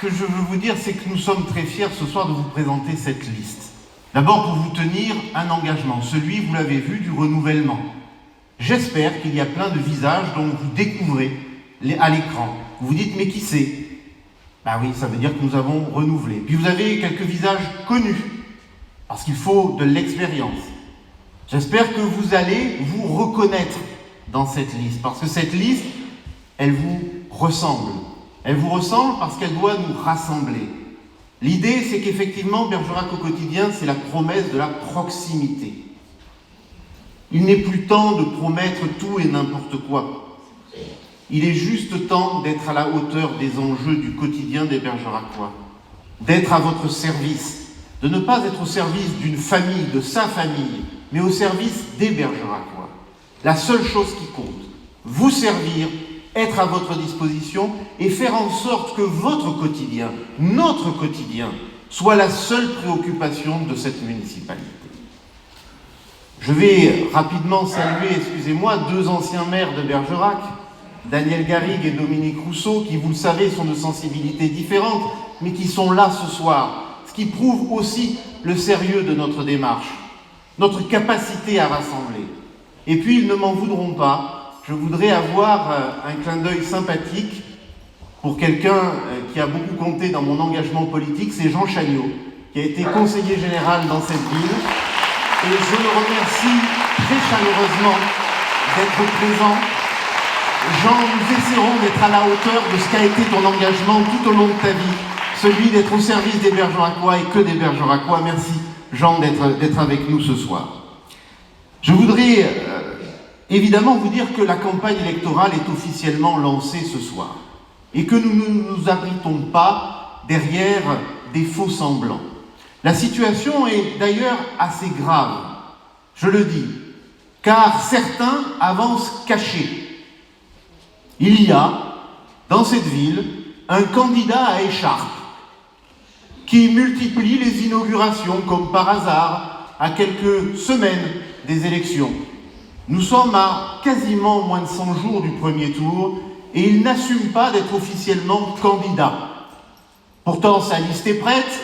Ce que je veux vous dire, c'est que nous sommes très fiers ce soir de vous présenter cette liste. D'abord pour vous tenir un engagement, celui, vous l'avez vu, du renouvellement. J'espère qu'il y a plein de visages dont vous découvrez à l'écran. Vous vous dites, mais qui c'est? Ben oui, ça veut dire que nous avons renouvelé. Puis vous avez quelques visages connus, parce qu'il faut de l'expérience. J'espère que vous allez vous reconnaître dans cette liste, parce que cette liste, elle vous ressemble. Elle vous ressemble parce qu'elle doit nous rassembler. L'idée, c'est qu'effectivement, Bergerac au quotidien, c'est la promesse de la proximité. Il n'est plus temps de promettre tout et n'importe quoi. Il est juste temps d'être à la hauteur des enjeux du quotidien des Bergeracois, d'être à votre service, de ne pas être au service d'une famille, de sa famille, mais au service des Bergeracois. La seule chose qui compte, vous servir, être à votre disposition et faire en sorte que votre quotidien, notre quotidien, soit la seule préoccupation de cette municipalité. Je vais rapidement saluer, excusez-moi, deux anciens maires de Bergerac, Daniel Garrigue et Dominique Rousseau, qui, vous le savez, sont de sensibilités différentes, mais qui sont là ce soir, ce qui prouve aussi le sérieux de notre démarche, notre capacité à rassembler. Et puis, ils ne m'en voudront pas, je voudrais avoir un clin d'œil sympathique pour quelqu'un qui a beaucoup compté dans mon engagement politique, c'est Jean Chagnot, qui a été conseiller général dans cette ville. Et je le remercie très chaleureusement d'être présent. Jean, nous essaierons d'être à la hauteur de ce qu'a été ton engagement tout au long de ta vie, celui d'être au service des Bergeracois et que des Bergeracois. Merci Jean d'être avec nous ce soir. Je voudrais évidemment vous dire que la campagne électorale est officiellement lancée ce soir et que nous ne nous abritons pas derrière des faux semblants. La situation est d'ailleurs assez grave, je le dis, car certains avancent cachés. Il y a, dans cette ville, un candidat à écharpe qui multiplie les inaugurations comme par hasard à quelques semaines des élections. Nous sommes à quasiment moins de 100 jours du premier tour et il n'assume pas d'être officiellement candidat. Pourtant, sa liste est prête,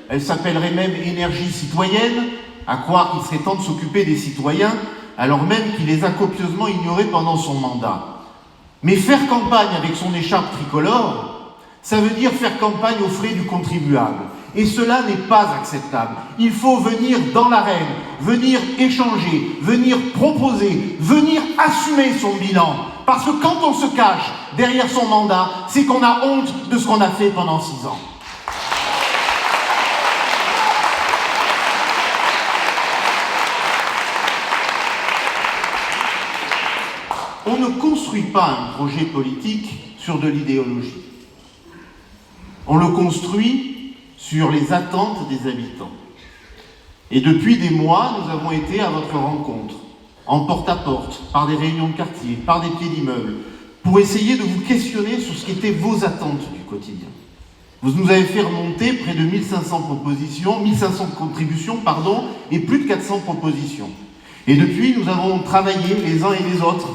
elle s'appellerait même Énergie citoyenne, à croire qu'il serait temps de s'occuper des citoyens, alors même qu'il les a copieusement ignorés pendant son mandat. Mais faire campagne avec son écharpe tricolore, ça veut dire faire campagne aux frais du contribuable. Et cela n'est pas acceptable. Il faut venir dans l'arène, venir échanger, venir proposer, venir assumer son bilan. Parce que quand on se cache derrière son mandat, c'est qu'on a honte de ce qu'on a fait pendant 6 ans. On ne construit pas un projet politique sur de l'idéologie. On le construit sur les attentes des habitants. Et depuis des mois, nous avons été à votre rencontre, en porte-à-porte, par des réunions de quartier, par des pieds d'immeuble, pour pour essayer de vous questionner sur ce qu'étaient vos attentes du quotidien. Vous nous avez fait remonter près de 1500 propositions, 1500 contributions, et plus de 400 propositions. Et depuis, nous avons travaillé les uns et les autres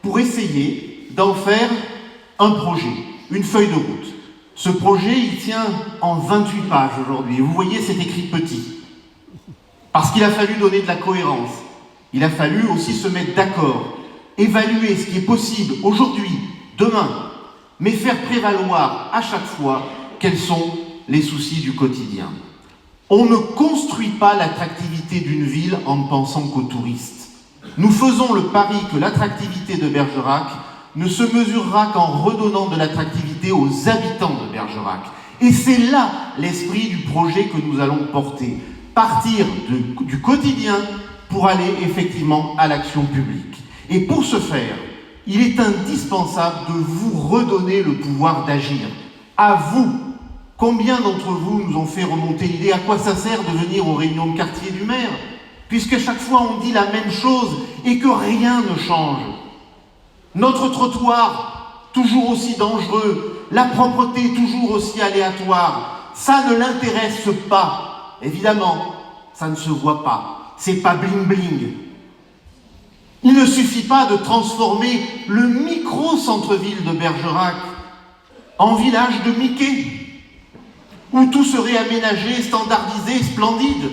pour essayer d'en faire un projet, une feuille de route. Ce projet, il tient en 28 pages aujourd'hui. Et vous voyez, c'est écrit petit. Parce qu'il a fallu donner de la cohérence. Il a fallu aussi se mettre d'accord, évaluer ce qui est possible aujourd'hui, demain, mais faire prévaloir à chaque fois quels sont les soucis du quotidien. On ne construit pas l'attractivité d'une ville en ne pensant qu'aux touristes. Nous faisons le pari que l'attractivité de Bergerac ne se mesurera qu'en redonnant de l'attractivité aux habitants de Bergerac. Et c'est là l'esprit du projet que nous allons porter. Partir du quotidien pour aller effectivement à l'action publique. Et pour ce faire, il est indispensable de vous redonner le pouvoir d'agir. À vous. Combien d'entre vous nous ont fait remonter l'idée à quoi ça sert de venir aux réunions de quartier du maire, puisque chaque fois on dit la même chose et que rien ne change. Notre trottoir, toujours aussi dangereux, la propreté toujours aussi aléatoire, ça ne l'intéresse pas. Évidemment, ça ne se voit pas, c'est pas bling bling. Il ne suffit pas de transformer le micro-centre-ville de Bergerac en village de Mickey, où tout serait aménagé, standardisé, splendide,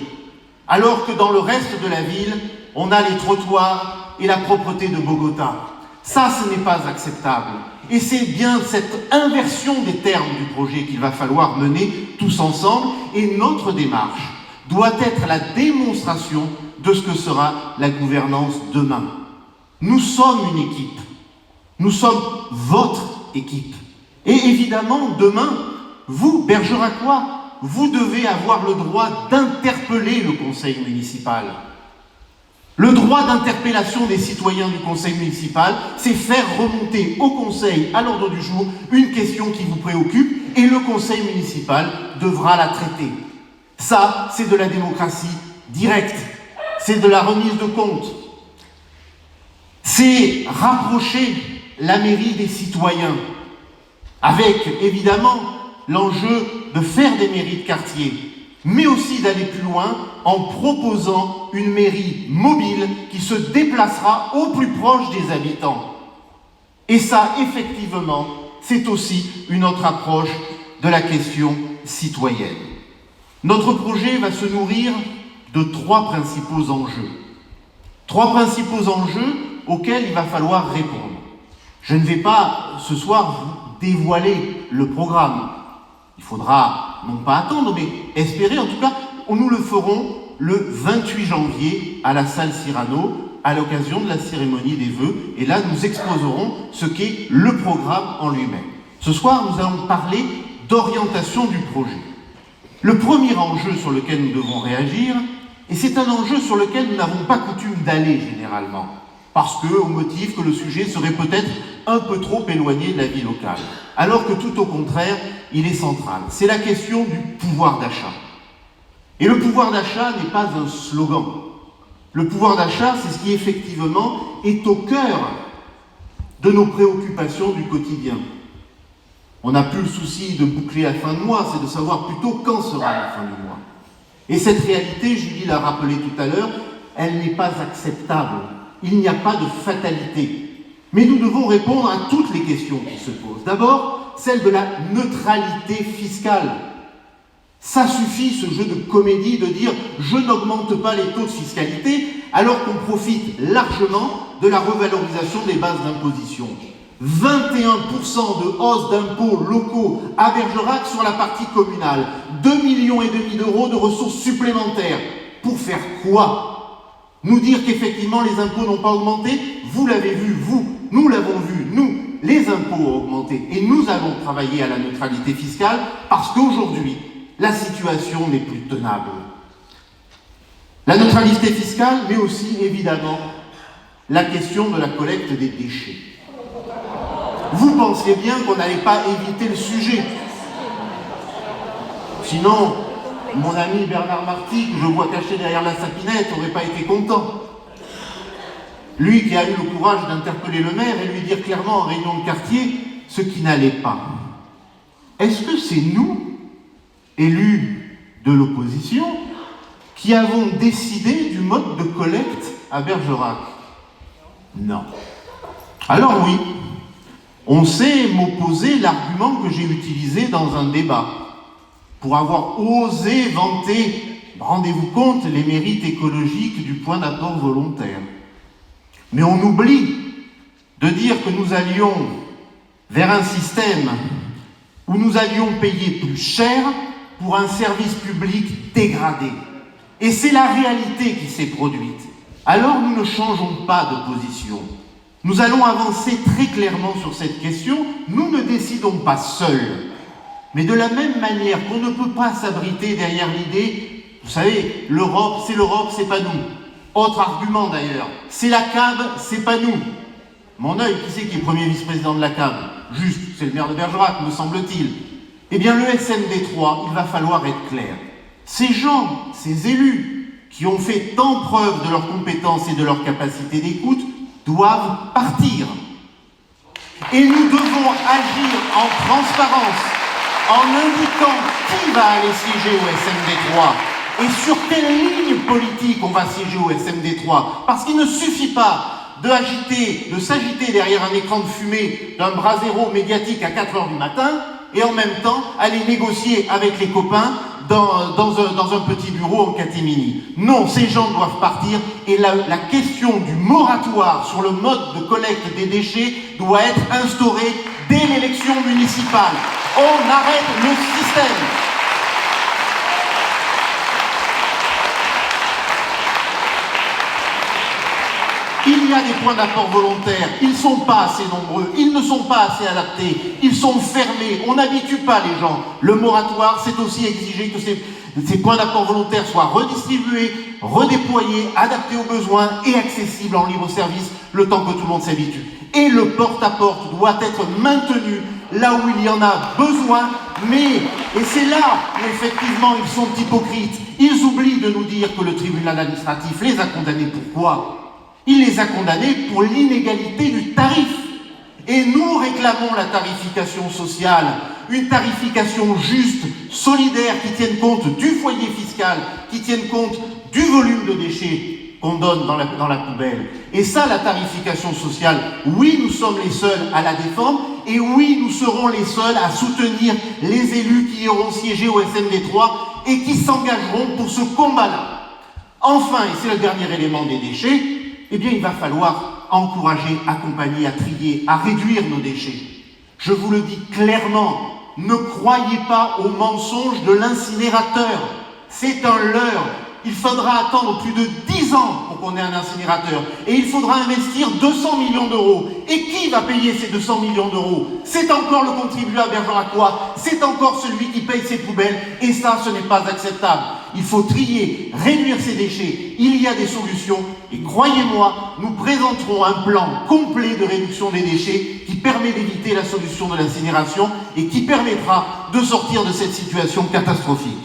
alors que dans le reste de la ville, on a les trottoirs et la propreté de Bogota. Ça, ce n'est pas acceptable. Et c'est bien cette inversion des termes du projet qu'il va falloir mener tous ensemble, et notre démarche doit être la démonstration de ce que sera la gouvernance demain. Nous sommes une équipe. Nous sommes votre équipe. Et évidemment, demain, vous, Bergeracois, vous devez avoir le droit d'interpeller le conseil municipal. Le droit d'interpellation des citoyens du conseil municipal, c'est faire remonter au conseil, à l'ordre du jour, une question qui vous préoccupe, et le conseil municipal devra la traiter. Ça, c'est de la démocratie directe. C'est de la remise de compte. C'est rapprocher la mairie des citoyens, avec, évidemment, l'enjeu de faire des mairies de quartier, mais aussi d'aller plus loin en proposant une mairie mobile qui se déplacera au plus proche des habitants. Et ça, effectivement, c'est aussi une autre approche de la question citoyenne. Notre projet va se nourrir de 3 principaux enjeux. 3 principaux enjeux auxquels il va falloir répondre. Je ne vais pas, ce soir, vous dévoiler le programme. Il faudra, non pas attendre, mais espérer, en tout cas, nous le ferons le 28 janvier à la salle Cyrano, à l'occasion de la cérémonie des vœux, et là nous exposerons ce qu'est le programme en lui-même. Ce soir, nous allons parler d'orientation du projet. Le premier enjeu sur lequel nous devons réagir, et c'est un enjeu sur lequel nous n'avons pas coutume d'aller généralement, parce que, au motif que le sujet serait peut-être un peu trop éloigné de la vie locale, alors que tout au contraire, il est central. C'est la question du pouvoir d'achat. Et le pouvoir d'achat n'est pas un slogan. Le pouvoir d'achat, c'est ce qui effectivement est au cœur de nos préoccupations du quotidien. On n'a plus le souci de boucler la fin de mois, c'est de savoir plutôt quand sera la fin du mois. Et cette réalité, Julie l'a rappelé tout à l'heure, elle n'est pas acceptable. Il n'y a pas de fatalité. Mais nous devons répondre à toutes les questions qui se posent. D'abord, celle de la neutralité fiscale. Ça suffit, ce jeu de comédie, de dire « je n'augmente pas les taux de fiscalité » alors qu'on profite largement de la revalorisation des bases d'imposition. 21% de hausse d'impôts locaux à Bergerac sur la partie communale. 2,5 millions d'euros de ressources supplémentaires. Pour faire quoi? Nous dire qu'effectivement les impôts n'ont pas augmenté? Vous l'avez vu, vous, nous l'avons vu, nous, les impôts ont augmenté. Et nous allons travailler à la neutralité fiscale parce qu'aujourd'hui, la situation n'est plus tenable. La neutralité fiscale, mais aussi, évidemment, la question de la collecte des déchets. Vous pensiez bien qu'on n'allait pas éviter le sujet. Sinon, mon ami Bernard Marty, que je vois caché derrière la sapinette, n'aurait pas été content. Lui qui a eu le courage d'interpeller le maire et lui dire clairement en réunion de quartier ce qui n'allait pas. Est-ce que c'est nous, élus de l'opposition, qui avons décidé du mode de collecte à Bergerac? Non. Alors oui, on sait m'opposer l'argument que j'ai utilisé dans un débat pour avoir osé vanter, rendez-vous compte, les mérites écologiques du point d'apport volontaire. Mais on oublie de dire que nous allions vers un système où nous allions payer plus cher pour un service public dégradé. Et c'est la réalité qui s'est produite. Alors nous ne changeons pas de position. Nous allons avancer très clairement sur cette question. Nous ne décidons pas seuls. Mais de la même manière qu'on ne peut pas s'abriter derrière l'idée, vous savez, l'Europe, c'est pas nous. Autre argument d'ailleurs, c'est la CAB, c'est pas nous. Mon œil, qui c'est qui est premier vice-président de la CAB? Juste, c'est le maire de Bergerac, me semble-t-il. Eh bien, le SMD3, il va falloir être clair. Ces gens, ces élus, qui ont fait tant preuve de leurs compétences et de leur capacité d'écoute, doivent partir. Et nous devons agir en transparence, en indiquant qui va aller siéger au SMD3 et sur quelle ligne politique on va siéger au SMD3. Parce qu'il ne suffit pas de s'agiter derrière un écran de fumée d'un brasero médiatique à 4h du matin et en même temps aller négocier avec les copains dans un petit bureau en catimini. Non, ces gens doivent partir et la question du moratoire sur le mode de collecte des déchets doit être instaurée dès l'élection municipale. On arrête le système. Il y a des points d'apport volontaires, ils ne sont pas assez nombreux, ils ne sont pas assez adaptés, ils sont fermés, on n'habitue pas les gens. Le moratoire, c'est aussi exiger que ces points d'apport volontaires soient redistribués, redéployés, adaptés aux besoins et accessibles en libre service le temps que tout le monde s'habitue. Et le porte-à-porte doit être maintenu là où il y en a besoin, et c'est là où effectivement ils sont hypocrites. Ils oublient de nous dire que le tribunal administratif les a condamnés. Pourquoi ? Il les a condamnés pour l'inégalité du tarif. Et nous réclamons la tarification sociale, une tarification juste, solidaire, qui tienne compte du foyer fiscal, qui tienne compte du volume de déchets qu'on donne dans la poubelle. Et ça, la tarification sociale, oui, nous sommes les seuls à la défendre, et oui, nous serons les seuls à soutenir les élus qui iront siéger au SMD3 et qui s'engageront pour ce combat-là. Enfin, et c'est le dernier élément des déchets, eh bien, il va falloir encourager, accompagner, à trier, à réduire nos déchets. Je vous le dis clairement, ne croyez pas au mensonge de l'incinérateur. C'est un leurre. Il faudra attendre plus de 10 ans pour qu'on ait un incinérateur. Et il faudra investir 200 millions d'euros. Et qui va payer ces 200 millions d'euros? C'est encore le contribuable bergeracois, c'est encore celui qui paye ses poubelles. Et ça, ce n'est pas acceptable. Il faut trier, réduire ces déchets. Il y a des solutions. Et croyez-moi, nous présenterons un plan complet de réduction des déchets qui permet d'éviter la solution de l'incinération et qui permettra de sortir de cette situation catastrophique.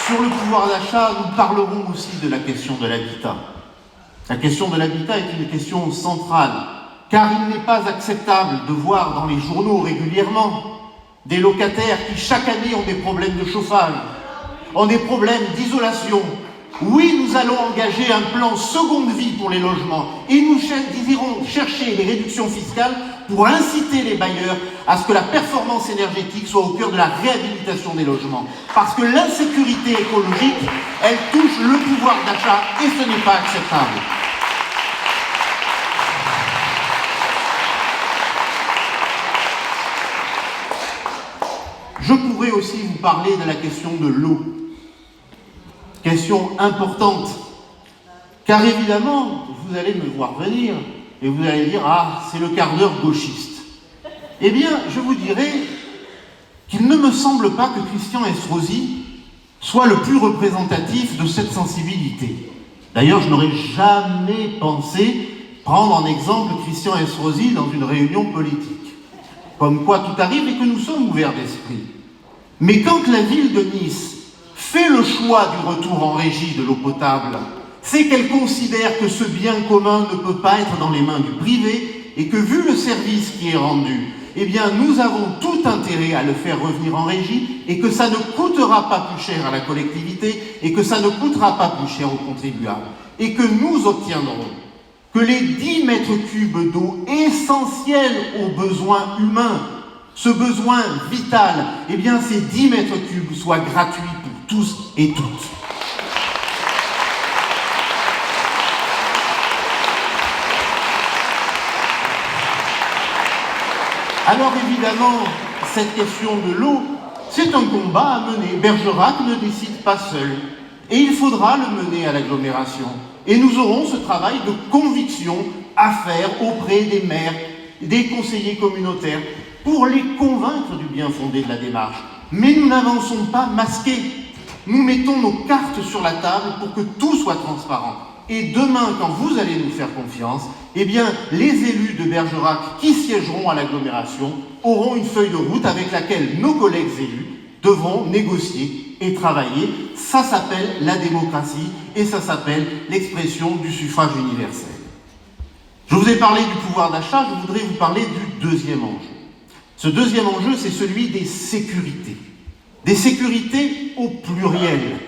Sur le pouvoir d'achat, nous parlerons aussi de la question de l'habitat. La question de l'habitat est une question centrale, car il n'est pas acceptable de voir dans les journaux régulièrement des locataires qui chaque année ont des problèmes de chauffage, ont des problèmes d'isolation. Oui, nous allons engager un plan seconde vie pour les logements et nous irons chercher les réductions fiscales pour inciter les bailleurs à ce que la performance énergétique soit au cœur de la réhabilitation des logements. Parce que l'insécurité écologique, elle touche le pouvoir d'achat et ce n'est pas acceptable. Je pourrais aussi vous parler de la question de l'eau. Question importante. Car évidemment, vous allez me voir venir et vous allez dire « Ah, c'est le quart d'heure gauchiste ». Eh bien, je vous dirais qu'il ne me semble pas que Christian Estrosi soit le plus représentatif de cette sensibilité. D'ailleurs, je n'aurais jamais pensé prendre en exemple Christian Estrosi dans une réunion politique. Comme quoi tout arrive et que nous sommes ouverts d'esprit. Mais quand la ville de Nice fait le choix du retour en régie de l'eau potable, c'est qu'elle considère que ce bien commun ne peut pas être dans les mains du privé et que vu le service qui est rendu, eh bien nous avons tout intérêt à le faire revenir en régie et que ça ne coûtera pas plus cher à la collectivité et que ça ne coûtera pas plus cher aux contribuables et que nous obtiendrons que les 10 mètres cubes d'eau essentiels aux besoins humains, ce besoin vital, eh bien ces 10 mètres cubes soient gratuits pour tous et toutes. Alors évidemment, cette question de l'eau, c'est un combat à mener. Bergerac ne décide pas seul. Et il faudra le mener à l'agglomération. Et nous aurons ce travail de conviction à faire auprès des maires, des conseillers communautaires, pour les convaincre du bien fondé de la démarche. Mais nous n'avançons pas masqués. Nous mettons nos cartes sur la table pour que tout soit transparent. Et demain, quand vous allez nous faire confiance, eh bien, les élus de Bergerac qui siégeront à l'agglomération auront une feuille de route avec laquelle nos collègues élus devront négocier et travailler. Ça s'appelle la démocratie et ça s'appelle l'expression du suffrage universel. Je vous ai parlé du pouvoir d'achat, je voudrais vous parler du deuxième enjeu. Ce deuxième enjeu, c'est celui des sécurités. Des sécurités au pluriel.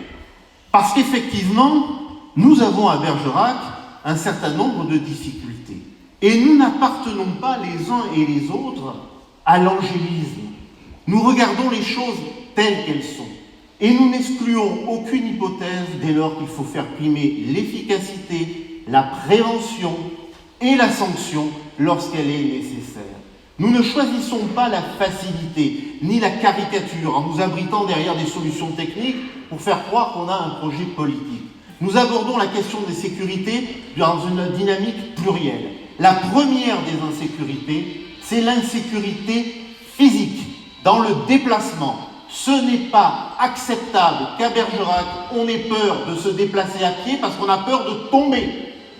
Parce qu'effectivement, nous avons à Bergerac un certain nombre de difficultés. Et nous n'appartenons pas les uns et les autres à l'angélisme. Nous regardons les choses telles qu'elles sont. Et nous n'excluons aucune hypothèse dès lors qu'il faut faire primer l'efficacité, la prévention et la sanction lorsqu'elle est nécessaire. Nous ne choisissons pas la facilité ni la caricature en nous abritant derrière des solutions techniques pour faire croire qu'on a un projet politique. Nous abordons la question des sécurités dans une dynamique plurielle. La première des insécurités, c'est l'insécurité physique, dans le déplacement. Ce n'est pas acceptable qu'à Bergerac, on ait peur de se déplacer à pied parce qu'on a peur de tomber.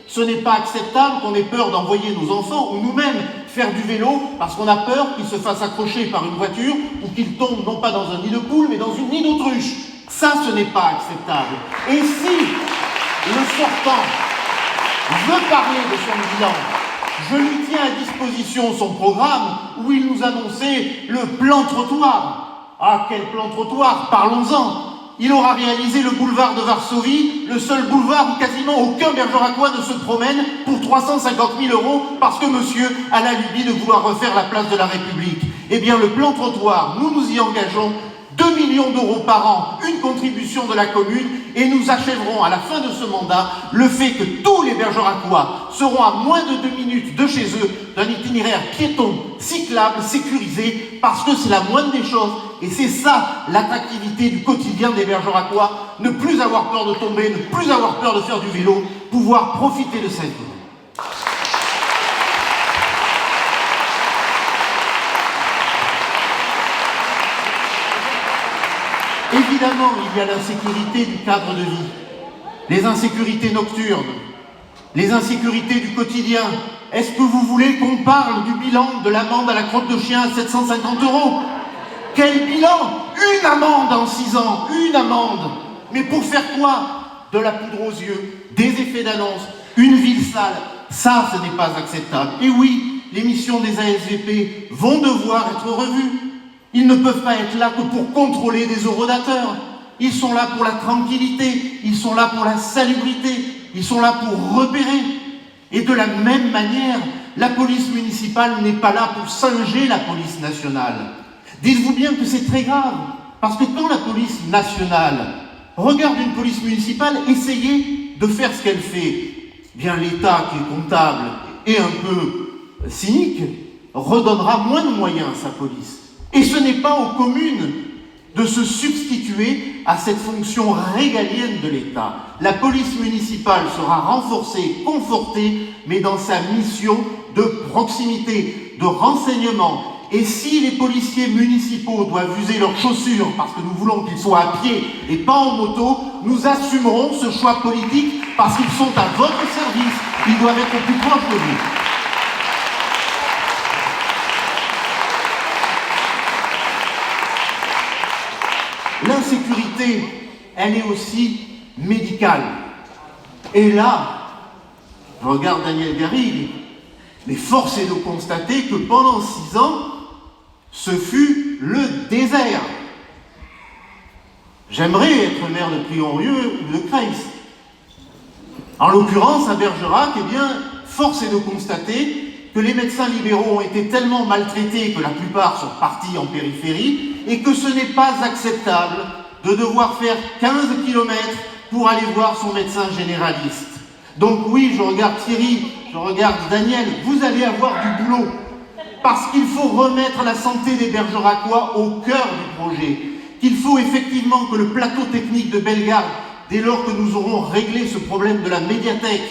Ce n'est pas acceptable qu'on ait peur d'envoyer nos enfants ou nous-mêmes faire du vélo parce qu'on a peur qu'ils se fassent accrocher par une voiture ou qu'ils tombent non pas dans un nid de poule mais dans une nid d'autruche. Ça, ce n'est pas acceptable. Et si le sortant veut parler de son bilan, je lui tiens à disposition son programme où il nous annonçait le plan trottoir. Ah, quel plan trottoir, parlons-en. Il aura réalisé le boulevard de Varsovie, le seul boulevard où quasiment aucun Bergeracois ne se promène pour 350 000 € parce que monsieur a la lubie de vouloir refaire la place de la République. Eh bien, le plan trottoir, nous nous y engageons. 2 millions d'euros par an, une contribution de la commune, et nous achèverons à la fin de ce mandat le fait que tous les Bergeracois seront à moins de 2 minutes de chez eux d'un itinéraire piéton, cyclable, sécurisé, parce que c'est la moindre des choses, et c'est ça l'attractivité du quotidien des Bergeracois, ne plus avoir peur de tomber, ne plus avoir peur de faire du vélo, pouvoir profiter de sa vie. Évidemment, il y a l'insécurité du cadre de vie, les insécurités nocturnes, les insécurités du quotidien. Est-ce que vous voulez qu'on parle du bilan de l'amende à la crotte de chien à 750 €? Quel bilan? Une amende en 6 ans, une amende. Mais pour faire quoi? De la poudre aux yeux, des effets d'annonce, une ville sale. Ça, ce n'est pas acceptable. Et oui, les missions des ASVP vont devoir être revues. Ils ne peuvent pas être là que pour contrôler des horodateurs. Ils sont là pour la tranquillité, ils sont là pour la salubrité, ils sont là pour repérer. Et de la même manière, la police municipale n'est pas là pour singer la police nationale. Dites-vous bien que c'est très grave, parce que quand la police nationale regarde une police municipale essayer de faire ce qu'elle fait, bien l'État qui est comptable et un peu cynique redonnera moins de moyens à sa police. Et ce n'est pas aux communes de se substituer à cette fonction régalienne de l'État. La police municipale sera renforcée, confortée, mais dans sa mission de proximité, de renseignement. Et si les policiers municipaux doivent user leurs chaussures parce que nous voulons qu'ils soient à pied et pas en moto, nous assumerons ce choix politique parce qu'ils sont à votre service. Ils doivent être au plus proche de vous. L'insécurité, elle est aussi médicale. Et là, je regarde Daniel Garrigue, mais force est de constater que pendant 6 ans, ce fut le désert. J'aimerais être maire de Priorieux ou de Creil. En l'occurrence, à Bergerac, eh bien, force est de constater que les médecins libéraux ont été tellement maltraités que la plupart sont partis en périphérie et que ce n'est pas acceptable de devoir faire 15 km pour aller voir son médecin généraliste. Donc oui, je regarde Thierry, je regarde Daniel, vous allez avoir du boulot parce qu'il faut remettre la santé des Bergeracois au cœur du projet, qu'il faut effectivement que le plateau technique de Bellegarde, dès lors que nous aurons réglé ce problème de la médiathèque,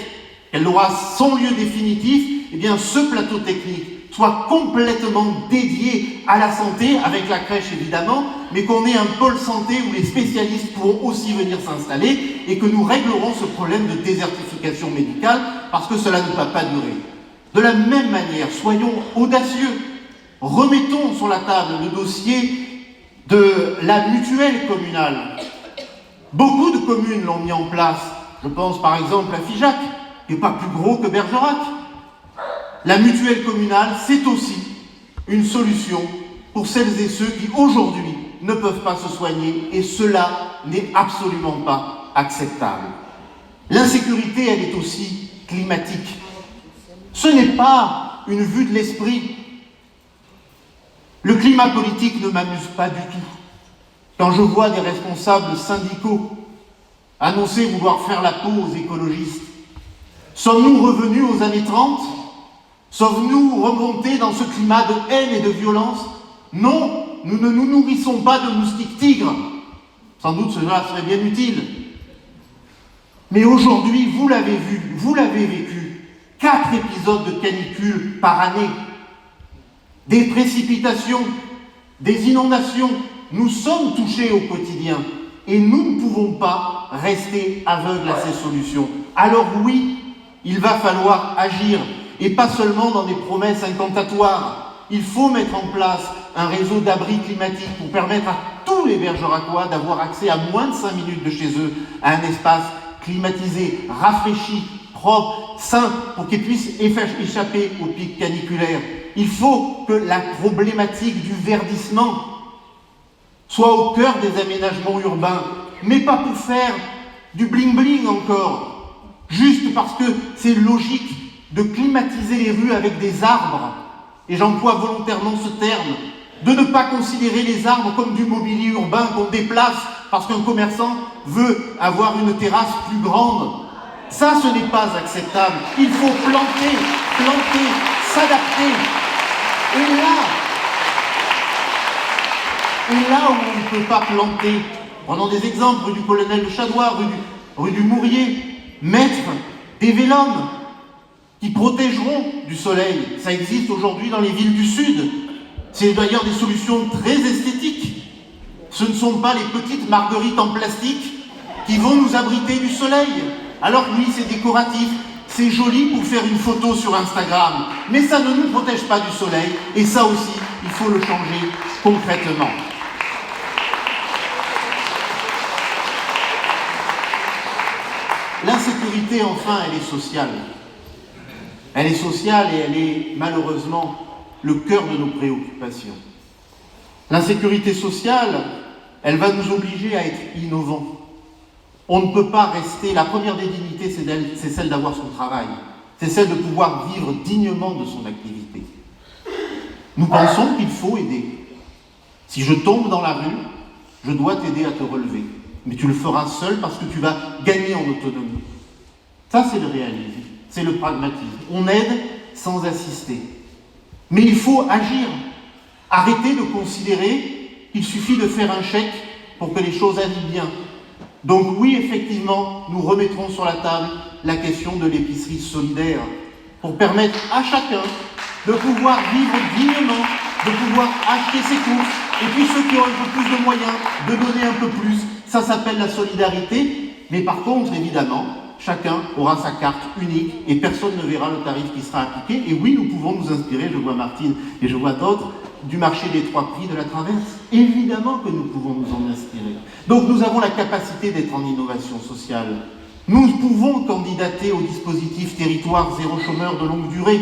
qu'elle aura son lieu définitif, eh bien ce plateau technique soit complètement dédié à la santé, avec la crèche évidemment, mais qu'on ait un pôle santé où les spécialistes pourront aussi venir s'installer et que nous réglerons ce problème de désertification médicale parce que cela ne va pas durer. De la même manière, soyons audacieux, remettons sur la table le dossier de la mutuelle communale. Beaucoup de communes l'ont mis en place. Je pense par exemple à Figeac, qui n'est pas plus gros que Bergerac. La mutuelle communale, c'est aussi une solution pour celles et ceux qui aujourd'hui ne peuvent pas se soigner, et cela n'est absolument pas acceptable. L'insécurité, elle est aussi climatique. Ce n'est pas une vue de l'esprit. Le climat politique ne m'amuse pas du tout. Quand je vois des responsables syndicaux annoncer vouloir faire la peau aux écologistes, sommes-nous revenus aux années 30 ? Sommes-nous remontés dans ce climat de haine et de violence? Non, nous ne nous nourrissons pas de moustiques tigres. Sans doute cela serait bien utile. Mais aujourd'hui, vous l'avez vu, vous l'avez vécu, 4 épisodes de canicule par année, des précipitations, des inondations. Nous sommes touchés au quotidien et nous ne pouvons pas rester aveugles à ces solutions. Alors oui, il va falloir agir. Et pas seulement dans des promesses incantatoires. Il faut mettre en place un réseau d'abris climatiques pour permettre à tous les Bergeracois d'avoir accès à moins de 5 minutes de chez eux à un espace climatisé, rafraîchi, propre, sain, pour qu'ils puissent échapper aux pics caniculaires. Il faut que la problématique du verdissement soit au cœur des aménagements urbains, mais pas pour faire du bling-bling encore, juste parce que c'est logique de climatiser les rues avec des arbres, et j'emploie volontairement ce terme, de ne pas considérer les arbres comme du mobilier urbain qu'on déplace parce qu'un commerçant veut avoir une terrasse plus grande. Ça, ce n'est pas acceptable. Il faut planter, s'adapter. Et là où on ne peut pas planter, prenons des exemples, rue du Colonel de Chadois, rue du Mourier, mettre des vélums qui protégeront du soleil. Ça existe aujourd'hui dans les villes du Sud. C'est d'ailleurs des solutions très esthétiques. Ce ne sont pas les petites marguerites en plastique qui vont nous abriter du soleil. Alors oui, c'est décoratif, c'est joli pour faire une photo sur Instagram, mais ça ne nous protège pas du soleil, et ça aussi, il faut le changer concrètement. L'insécurité, enfin, elle est sociale. Elle est sociale et elle est malheureusement le cœur de nos préoccupations. L'insécurité sociale, elle va nous obliger à être innovants. On ne peut pas rester... La première des dignités, c'est celle d'avoir son travail. C'est celle de pouvoir vivre dignement de son activité. Nous pensons qu'il faut aider. Si je tombe dans la rue, je dois t'aider à te relever. Mais tu le feras seul parce que tu vas gagner en autonomie. Ça, c'est le réalisme. C'est le pragmatisme. On aide sans assister. Mais il faut agir. Arrêter de considérer qu'il suffit de faire un chèque pour que les choses aillent bien. Donc oui, effectivement, nous remettrons sur la table la question de l'épicerie solidaire pour permettre à chacun de pouvoir vivre dignement, de pouvoir acheter ses courses, et puis ceux qui ont un peu plus de moyens, de donner un peu plus. Ça s'appelle la solidarité, mais par contre, évidemment, chacun aura sa carte unique et personne ne verra le tarif qui sera appliqué. Et oui, nous pouvons nous inspirer, je vois Martine et je vois d'autres, du marché des 3 prix de la Traverse. Évidemment que nous pouvons nous en inspirer. Donc nous avons la capacité d'être en innovation sociale. Nous pouvons candidater au dispositif territoire zéro chômeur de longue durée.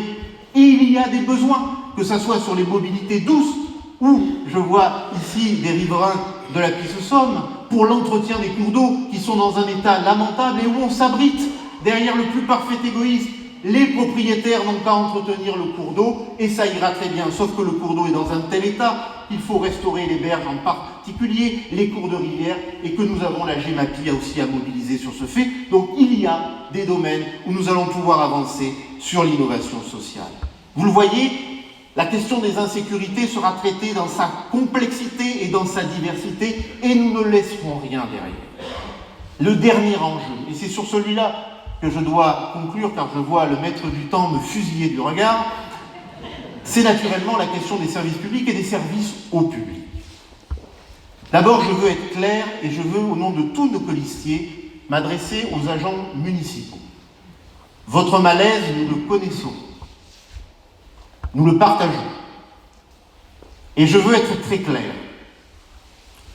Il y a des besoins, que ce soit sur les mobilités douces, ou je vois ici des riverains de la Pisse-Somme, pour l'entretien des cours d'eau qui sont dans un état lamentable et où on s'abrite derrière le plus parfait égoïsme. Les propriétaires n'ont qu'à entretenir le cours d'eau et ça ira très bien, sauf que le cours d'eau est dans un tel état qu'il faut restaurer les berges en particulier, les cours de rivière, et que nous avons la GEMAPI aussi à mobiliser sur ce fait. Donc il y a des domaines où nous allons pouvoir avancer sur l'innovation sociale. Vous le voyez, la question des insécurités sera traitée dans sa complexité et dans sa diversité, et nous ne laisserons rien derrière. Le dernier enjeu, et c'est sur celui-là que je dois conclure, car je vois le maître du temps me fusiller du regard, c'est naturellement la question des services publics et des services au public. D'abord, je veux être clair et je veux, au nom de tous nos colistiers, m'adresser aux agents municipaux. Votre malaise, nous le connaissons. Nous le partageons. Et je veux être très clair.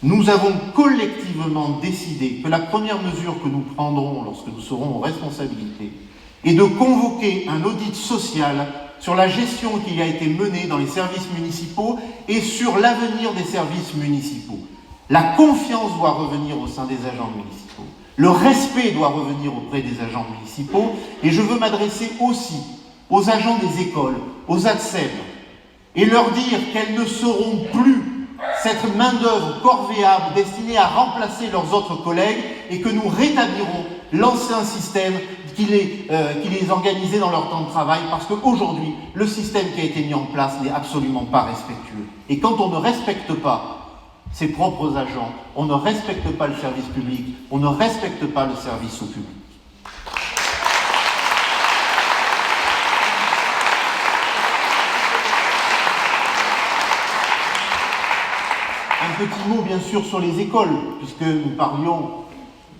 Nous avons collectivement décidé que la première mesure que nous prendrons lorsque nous serons en responsabilité est de convoquer un audit social sur la gestion qui a été menée dans les services municipaux et sur l'avenir des services municipaux. La confiance doit revenir au sein des agents municipaux. Le respect doit revenir auprès des agents municipaux. Et je veux m'adresser aussi aux agents des écoles, aux ATSEM, et leur dire qu'elles ne seront plus cette main-d'œuvre corvéable destinée à remplacer leurs autres collègues et que nous rétablirons l'ancien système qui les organisait dans leur temps de travail, parce qu'aujourd'hui, le système qui a été mis en place n'est absolument pas respectueux. Et quand on ne respecte pas ses propres agents, on ne respecte pas le service public, on ne respecte pas le service au public. Un petit mot bien sûr sur les écoles, puisque nous parlions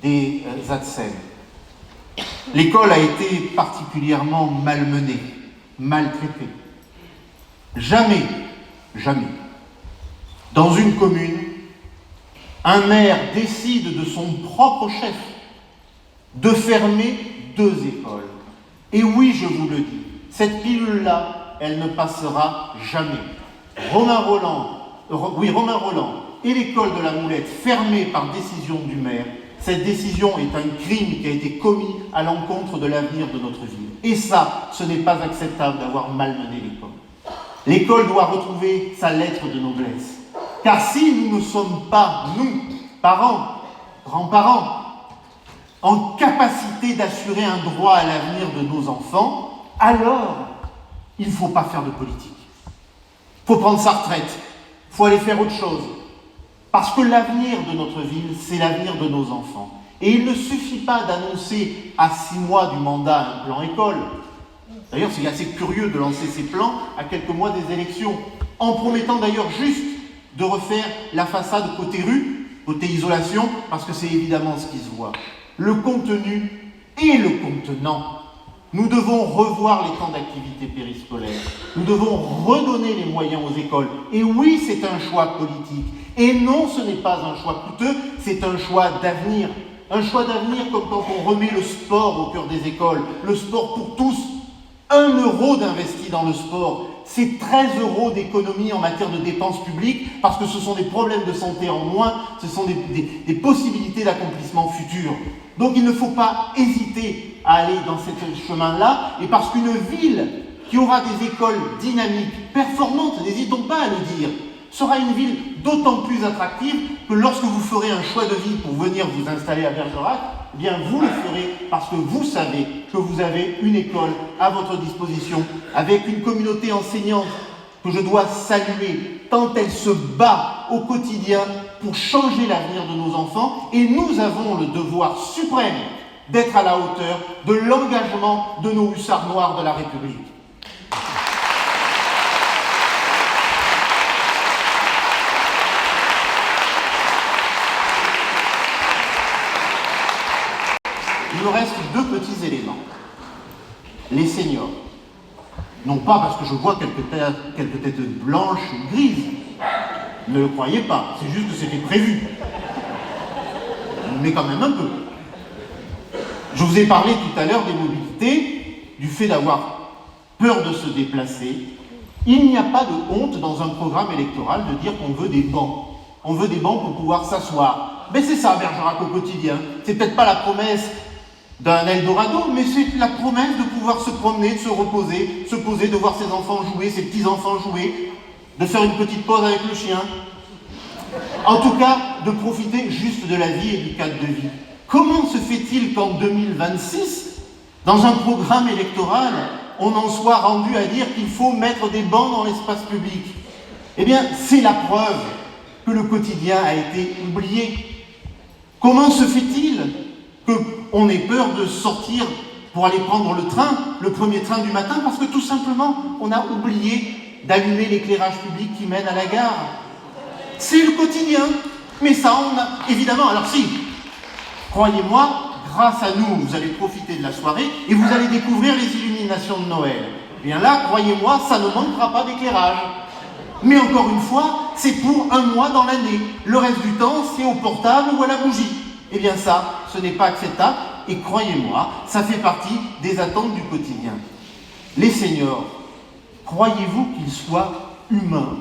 des ATSEM. L'école a été particulièrement malmenée, maltraitée. Jamais, dans une commune, un maire décide de son propre chef de fermer 2 écoles. Et oui, je vous le dis, cette pilule-là, elle ne passera jamais. Romain Rolland et l'école de la Moulette fermée par décision du maire, cette décision est un crime qui a été commis à l'encontre de l'avenir de notre ville. Et ça, ce n'est pas acceptable d'avoir malmené l'école. L'école doit retrouver sa lettre de noblesse. Car si nous ne sommes pas, nous, parents, grands-parents, en capacité d'assurer un droit à l'avenir de nos enfants, alors il ne faut pas faire de politique. Il faut prendre sa retraite. Il faut aller faire autre chose. Parce que l'avenir de notre ville, c'est l'avenir de nos enfants. Et il ne suffit pas d'annoncer à 6 mois du mandat un plan école. D'ailleurs, c'est assez curieux de lancer ces plans à quelques mois des élections, en promettant d'ailleurs juste de refaire la façade côté rue, côté isolation, parce que c'est évidemment ce qui se voit. Le contenu et le contenant. Nous devons revoir les temps d'activité périscolaire. Nous devons redonner les moyens aux écoles. Et oui, c'est un choix politique. Et non, ce n'est pas un choix coûteux, c'est un choix d'avenir. Un choix d'avenir comme quand on remet le sport au cœur des écoles. Le sport pour tous. 1 euro d'investi dans le sport, c'est 13 € d'économie en matière de dépenses publiques, parce que ce sont des problèmes de santé en moins, ce sont des possibilités d'accomplissement futur. Donc il ne faut pas hésiter à aller dans ce chemin-là, et parce qu'une ville qui aura des écoles dynamiques, performantes, n'hésitons pas à le dire, sera une ville d'autant plus attractive que lorsque vous ferez un choix de vie pour venir vous installer à Bergerac, eh bien vous le ferez parce que vous savez que vous avez une école à votre disposition, avec une communauté enseignante que je dois saluer, tant elle se bat au quotidien pour changer l'avenir de nos enfants, et nous avons le devoir suprême d'être à la hauteur de l'engagement de nos hussards noirs de la République. Il me reste 2 petits éléments. Les seniors. Non pas parce que je vois quelques têtes blanches ou grises. Ne le croyez pas, c'est juste que c'était prévu. Mais quand même un peu. Je vous ai parlé tout à l'heure des mobilités, du fait d'avoir peur de se déplacer. Il n'y a pas de honte dans un programme électoral de dire qu'on veut des bancs. On veut des bancs pour pouvoir s'asseoir. Mais c'est ça, Bergerac au quotidien. C'est peut-être pas la promesse d'un Eldorado, mais c'est la promesse de pouvoir se promener, de se poser, de voir ses enfants jouer, ses petits-enfants jouer, de faire une petite pause avec le chien. En tout cas, de profiter juste de la vie et du cadre de vie. Comment se fait-il qu'en 2026, dans un programme électoral, on en soit rendu à dire qu'il faut mettre des bancs dans l'espace public? Eh bien, c'est la preuve que le quotidien a été oublié. Comment se fait-il qu'on ait peur de sortir pour aller prendre le train, le premier train du matin, parce que tout simplement, on a oublié d'allumer l'éclairage public qui mène à la gare? C'est le quotidien. Mais ça, on a... Évidemment, alors si, croyez-moi, grâce à nous, vous allez profiter de la soirée et vous allez découvrir les illuminations de Noël. Et bien là, croyez-moi, ça ne manquera pas d'éclairage. Mais encore une fois, c'est pour un mois dans l'année. Le reste du temps, c'est au portable ou à la bougie. Eh bien ça, ce n'est pas acceptable. Et croyez-moi, ça fait partie des attentes du quotidien. Les seniors, croyez-vous qu'ils soient humains,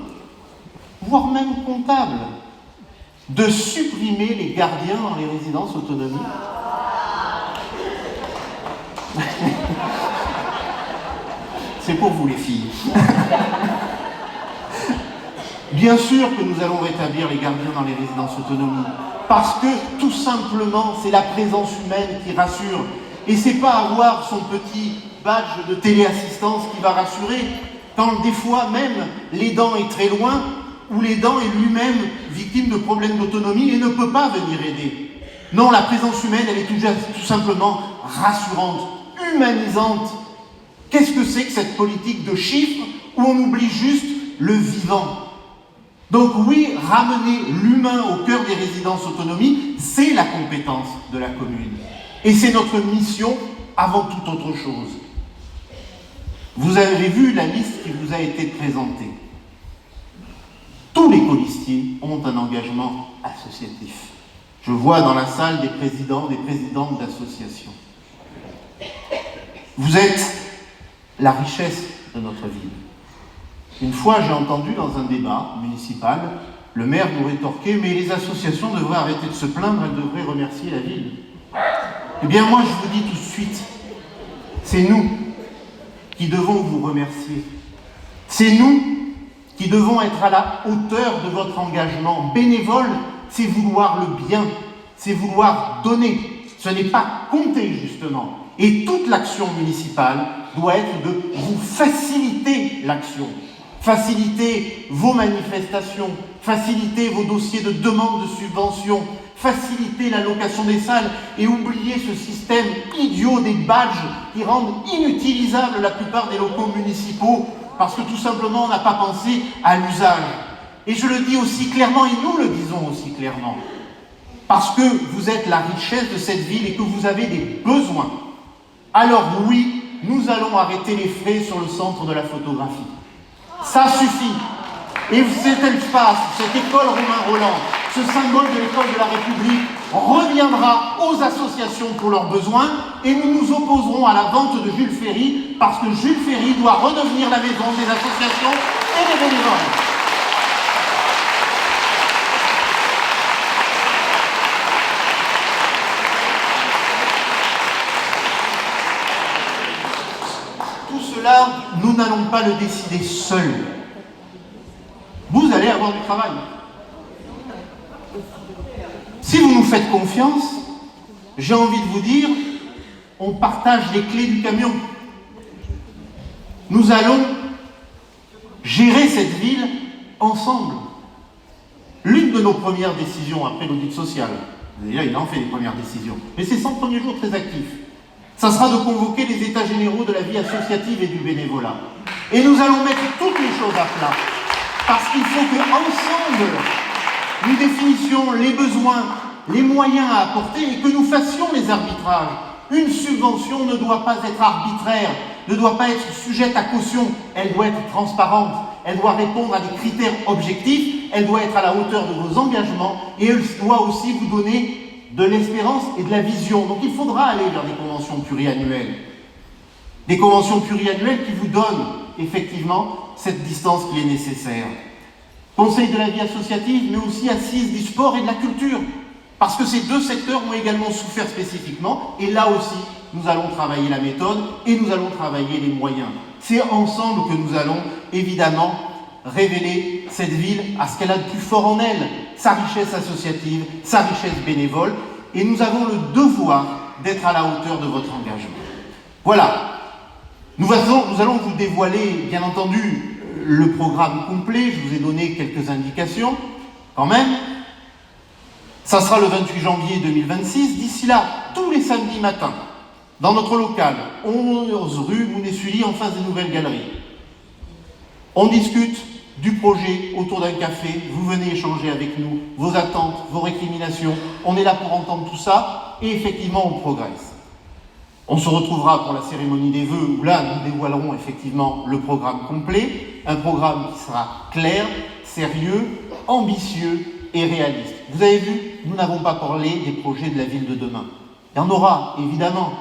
voire même comptables, de supprimer les gardiens dans les résidences autonomie? C'est pour vous les filles. Bien sûr que nous allons rétablir les gardiens dans les résidences autonomie, parce que tout simplement c'est la présence humaine qui rassure, et c'est pas avoir son petit badge de téléassistance qui va rassurer, quand des fois même l'aidant est très loin, ou l'aidant est lui-même victime de problèmes d'autonomie et ne peut pas venir aider. Non, la présence humaine, elle est tout simplement rassurante, humanisante. Qu'est-ce que c'est que cette politique de chiffres où on oublie juste le vivant? Donc oui, ramener l'humain au cœur des résidences autonomie, c'est la compétence de la commune. Et c'est notre mission avant toute autre chose. Vous avez vu la liste qui vous a été présentée. Tous les colistiers ont un engagement associatif. Je vois dans la salle des présidents, des présidentes d'associations. Vous êtes la richesse de notre ville. Une fois, j'ai entendu dans un débat municipal, le maire nous rétorquer « mais les associations devraient arrêter de se plaindre, elles devraient remercier la ville ». Eh bien moi, je vous dis tout de suite, c'est nous qui devons vous remercier. C'est nous qui devons être à la hauteur de votre engagement. Bénévole, c'est vouloir le bien, c'est vouloir donner. Ce n'est pas compter, justement. Et toute l'action municipale doit être de vous faciliter l'action. Faciliter vos manifestations, faciliter vos dossiers de demande de subvention, faciliter l'allocation des salles et oublier ce système idiot des badges qui rendent inutilisables la plupart des locaux municipaux parce que tout simplement on n'a pas pensé à l'usage. Et je le dis aussi clairement, et nous le disons aussi clairement, parce que vous êtes la richesse de cette ville et que vous avez des besoins. Alors oui, nous allons arrêter les frais sur le centre de la photographie. Ça suffit. Et cet espace, cette école Romain Rolland, ce symbole de l'école de la République, reviendra aux associations pour leurs besoins et nous nous opposerons à la vente de Jules Ferry parce que Jules Ferry doit redevenir la maison des associations et des bénévoles. Tout cela, nous n'allons pas le décider seuls. Vous allez avoir du travail. Si vous nous faites confiance, j'ai envie de vous dire, on partage les clés du camion. Nous allons gérer cette ville ensemble. L'une de nos premières décisions après l'audit social, déjà il en fait les premières décisions, mais c'est 100 premiers jours très actifs, ça sera de convoquer les états généraux de la vie associative et du bénévolat. Et nous allons mettre toutes les choses à plat. Parce qu'il faut qu'ensemble, nous définissions les besoins, les moyens à apporter et que nous fassions les arbitrages. Une subvention ne doit pas être arbitraire, ne doit pas être sujette à caution, elle doit être transparente, elle doit répondre à des critères objectifs, elle doit être à la hauteur de vos engagements et elle doit aussi vous donner de l'espérance et de la vision. Donc il faudra aller vers des conventions pluriannuelles. Des conventions pluriannuelles qui vous donnent effectivement cette distance qui est nécessaire. Conseil de la vie associative, mais aussi assise du sport et de la culture. Parce que ces deux secteurs ont également souffert spécifiquement, et là aussi, nous allons travailler la méthode et nous allons travailler les moyens. C'est ensemble que nous allons évidemment révéler cette ville à ce qu'elle a de plus fort en elle, sa richesse associative, sa richesse bénévole, et nous avons le devoir d'être à la hauteur de votre engagement. Voilà. Nous allons vous dévoiler, bien entendu, le programme complet. Je vous ai donné quelques indications, quand même. Ça sera le 28 janvier 2026. D'ici là, tous les samedis matins, dans notre local, 11 rue Mounet-Sully, en face des Nouvelles Galeries. On discute du projet autour d'un café. Vous venez échanger avec nous vos attentes, vos récriminations. On est là pour entendre tout ça et effectivement, on progresse. On se retrouvera pour la cérémonie des vœux où là, nous dévoilerons effectivement le programme complet, un programme qui sera clair, sérieux, ambitieux et réaliste. Vous avez vu, nous n'avons pas parlé des projets de la ville de demain. Il y en aura, évidemment.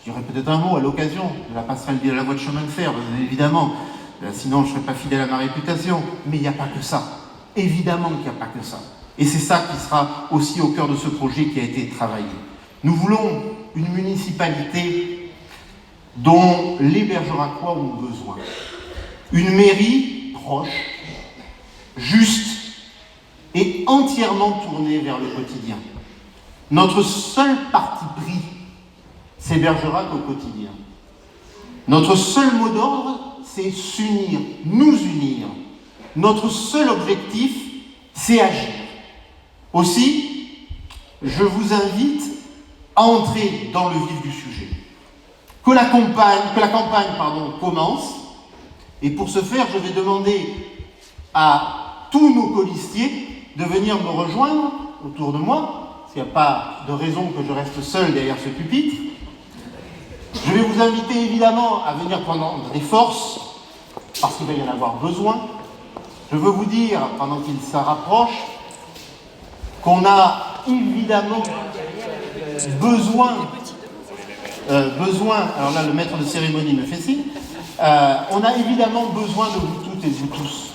Je dirais peut-être un mot à l'occasion de la passerelle de la voie de chemin de fer, évidemment. Sinon, je ne serais pas fidèle à ma réputation. Mais il n'y a pas que ça. Évidemment qu'il n'y a pas que ça. Et c'est ça qui sera aussi au cœur de ce projet qui a été travaillé. Nous voulons une municipalité dont les Bergeracois ont besoin. Une mairie proche, juste et entièrement tournée vers le quotidien. Notre seul parti pris, c'est Bergerac au quotidien. Notre seul mot d'ordre, c'est s'unir, nous unir. Notre seul objectif, c'est agir. Aussi, je vous invite à entrer dans le vif du sujet. Que la campagne commence. Et pour ce faire, je vais demander à tous nos colistiers de venir me rejoindre autour de moi, parce qu'il n'y a pas de raison que je reste seul derrière ce pupitre. Je vais vous inviter évidemment à venir prendre des forces, parce qu'il va y en avoir besoin. Je veux vous dire, pendant qu'il se rapproche, qu'on a évidemment besoin, alors là le maître de cérémonie me fait signe, on a évidemment besoin de vous toutes et vous tous.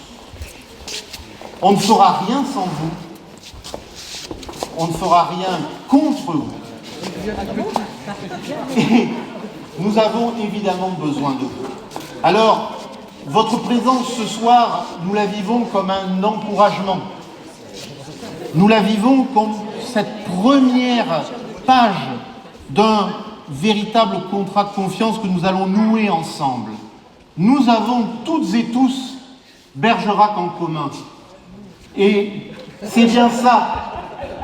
On ne fera rien sans vous, on ne fera rien contre vous. Et nous avons évidemment besoin de vous. Alors, votre présence ce soir, nous la vivons comme un encouragement. Nous la vivons comme cette première page d'un véritable contrat de confiance que nous allons nouer ensemble. Nous avons toutes et tous Bergerac en commun. Et c'est bien ça,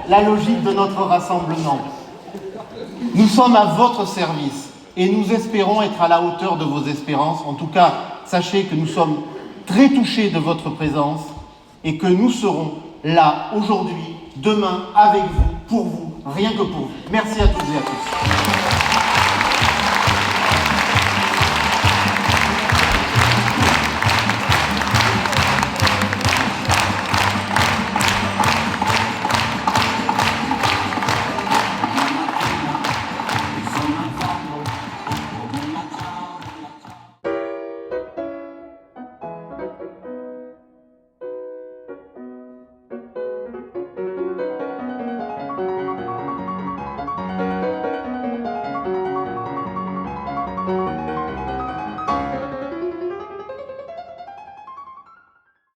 la logique de notre rassemblement. Nous sommes à votre service et nous espérons être à la hauteur de vos espérances. En tout cas, sachez que nous sommes très touchés de votre présence et que nous serons là aujourd'hui, demain, avec vous, pour vous, rien que pour vous. Merci à toutes et à tous.